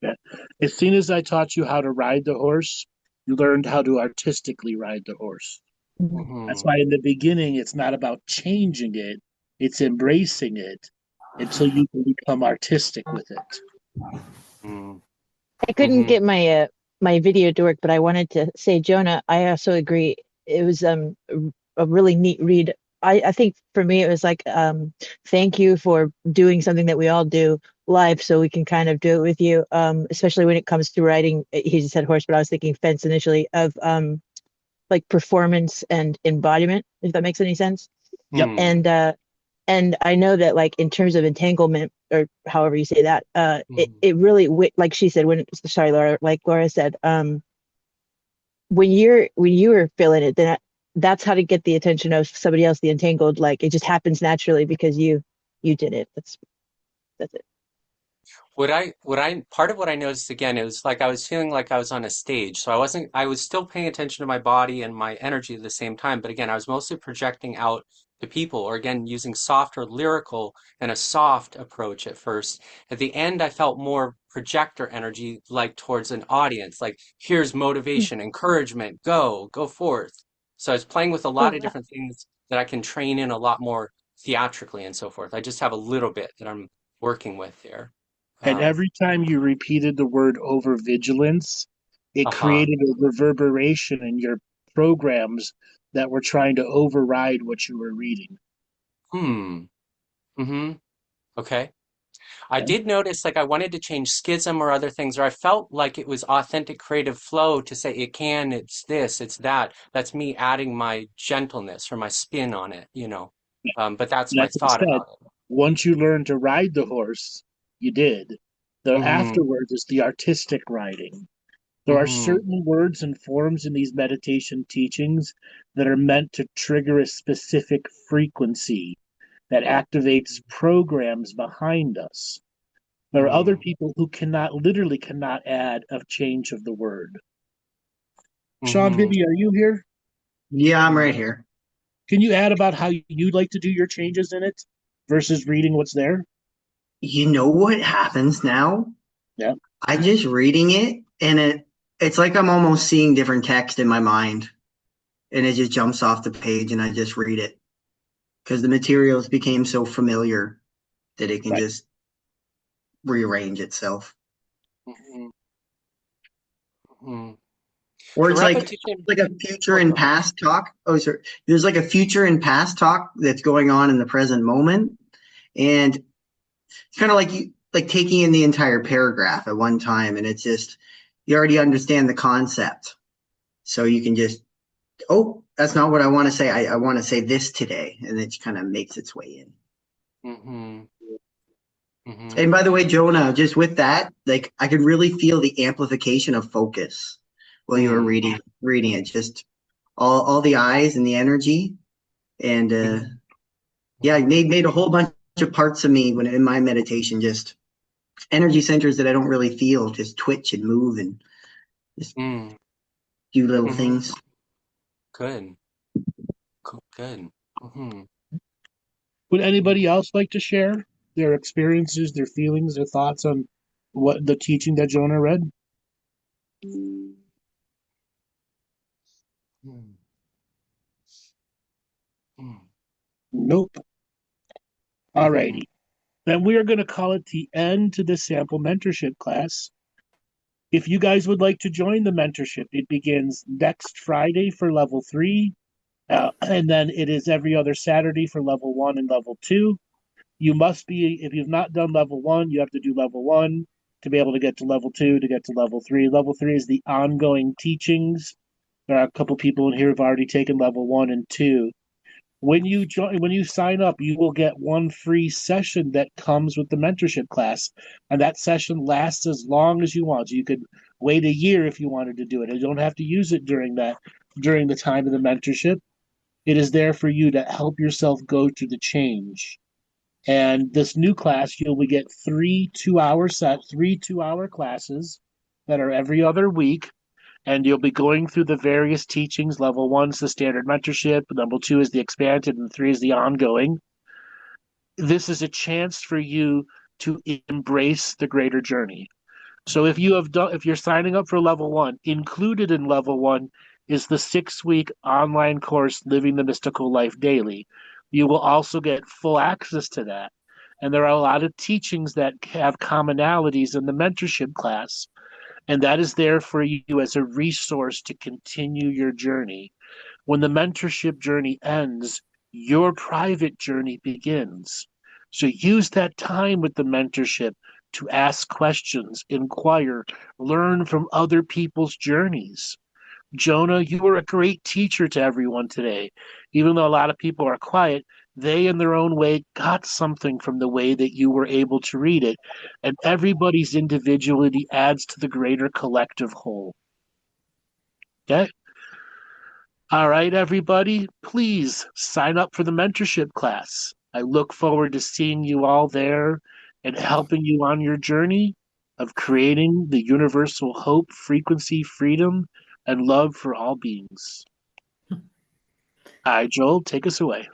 [SPEAKER 1] Yeah. As soon as I taught you how to ride the horse, you learned how to artistically ride the horse. That's
[SPEAKER 3] Mhm.
[SPEAKER 1] why in the beginning, it's not about changing it, it's embracing it until you can become artistic with it.
[SPEAKER 3] Mm.
[SPEAKER 2] I couldn't
[SPEAKER 3] Mhm.
[SPEAKER 2] get my video to work, but I wanted to say, Jonah, I also agree. It was a really neat read. I think for me it was like thank you for doing something that we all do live so we can kind of do it with you. Especially when it comes to writing. He just said horse, but I was thinking fence initially of like performance and embodiment, if that makes any sense.
[SPEAKER 1] Yep.
[SPEAKER 3] Mm.
[SPEAKER 2] And I know that like in terms of entanglement or however you say that,
[SPEAKER 3] Mm.
[SPEAKER 2] it really like she said when sorry Laura, like Laura said, when you were feeling it, then that's how to get the attention of somebody else, the entangled, like it just happens naturally because you did it. That's it.
[SPEAKER 3] Part of what I noticed again, it was like I was feeling like I was on a stage. So I was still paying attention to my body and my energy at the same time. But again, I was mostly projecting out to people, or again, using soft or lyrical and a soft approach at first. At the end, I felt more projector energy, like towards an audience, like here's motivation, encouragement, go forth. So I was playing with a lot of different things that I can train in a lot more theatrically and so forth. I just have a little bit that I'm working with there.
[SPEAKER 1] And every time you repeated the word overvigilance, it
[SPEAKER 3] Uh-huh.
[SPEAKER 1] created a reverberation in your programs that were trying to override what you were reading.
[SPEAKER 3] Hmm. Mm-hmm. Okay. I
[SPEAKER 1] Okay?
[SPEAKER 3] did notice like I wanted to change schism or other things, or I felt like it was authentic creative flow to say it can, it's this, it's that. That's me adding my gentleness or my spin on it, you know. But that's my
[SPEAKER 1] That's what
[SPEAKER 3] thought
[SPEAKER 1] I said.
[SPEAKER 3] about it.
[SPEAKER 1] Once you learn to ride the horse, you did. The
[SPEAKER 3] Mm-hmm.
[SPEAKER 1] afterwards is the artistic riding. There are
[SPEAKER 3] Mm-hmm.
[SPEAKER 1] certain words and forms in these meditation teachings that are meant to trigger a specific frequency that activates programs behind us. There are other
[SPEAKER 3] Mm-hmm.
[SPEAKER 1] people who literally cannot add a change of the word. Sean
[SPEAKER 3] Mm-hmm.
[SPEAKER 1] Vivi, are you here?
[SPEAKER 8] Yeah, I'm right here.
[SPEAKER 1] Can you add about how you'd like to do your changes in it versus reading what's there?
[SPEAKER 8] You know what happens now?
[SPEAKER 1] Yeah.
[SPEAKER 8] I just reading it and it's like I'm almost seeing different text in my mind and it just jumps off the page and I just read it because the materials became so familiar that it can
[SPEAKER 1] Right.
[SPEAKER 8] just rearrange itself.
[SPEAKER 3] Mm-hmm. Mm-hmm.
[SPEAKER 8] Or
[SPEAKER 3] The
[SPEAKER 8] it's
[SPEAKER 3] repetition.
[SPEAKER 8] like a future
[SPEAKER 3] Oh,
[SPEAKER 8] and
[SPEAKER 3] go ahead.
[SPEAKER 8] past talk. Oh, sorry. There's like a future and past talk that's going on in the present moment. And it's kind of like you like taking in the entire paragraph at one time and it's just you already understand the concept. So you can just, oh, that's not what I want to say. I want to say this today. And it kind of makes its way in.
[SPEAKER 3] Mm-hmm. Mm-hmm.
[SPEAKER 8] And by the way, Jonah, just with that, like I could really feel the amplification of focus while you were
[SPEAKER 3] Mm.
[SPEAKER 8] reading it. Just all the eyes and the energy. And
[SPEAKER 3] Mm-hmm.
[SPEAKER 8] yeah, it
[SPEAKER 3] Mm-hmm.
[SPEAKER 8] made a whole bunch of parts of me when in my meditation, just energy centers that I don't really feel, just twitch and move and just
[SPEAKER 3] Mm.
[SPEAKER 8] do little
[SPEAKER 3] Mm-hmm.
[SPEAKER 8] things.
[SPEAKER 3] Good. Good. Mm-hmm.
[SPEAKER 1] Would anybody else like to share their experiences, their feelings, their thoughts on what the teaching that Jonah read?
[SPEAKER 3] Mm. Mm.
[SPEAKER 1] Nope.
[SPEAKER 3] Mm-hmm.
[SPEAKER 1] Alrighty. Then we are going to call it the end to the sample mentorship class. If you guys would like to join the mentorship, it begins next Friday for level 3, and then it is every other Saturday for level 1 and level 2. You must be, if you've not done level 1, you have to do level 1 to be able to get to level 2 to get to level 3. Level 3 is the ongoing teachings. There are a couple people in here who've already taken level 1 and 2. When you sign up, you will get one free session that comes with the mentorship class, and that session lasts as long as you want. So you could wait a year if you wanted to do it. You don't have to use it during the time of the mentorship. It is there for you to help yourself go through the change. And this new class, you'll get three 2-hour classes that are every other week, and you'll be going through the various teachings. Level 1 is the standard mentorship, level 2 is the expanded, and 3 is the ongoing. This is a chance for you to embrace the greater journey. So if you're signing up for level 1, included in level 1 is the 6-week online course, Living the Mystical Life Daily. You will also get full access to that. And there are a lot of teachings that have commonalities in the mentorship class. And that is there for you as a resource to continue your journey. When the mentorship journey ends, your private journey begins. So use that time with the mentorship to ask questions, inquire, learn from other people's journeys. Jonah, you were a great teacher to everyone today. Even though a lot of people are quiet, they in their own way got something from the way that you were able to read it. And everybody's individuality adds to the greater collective whole. Okay? All right, everybody, please sign up for the mentorship class. I look forward to seeing you all there and helping you on your journey of creating the universal hope, frequency, freedom, and love for all beings. All right, Joel, take us away.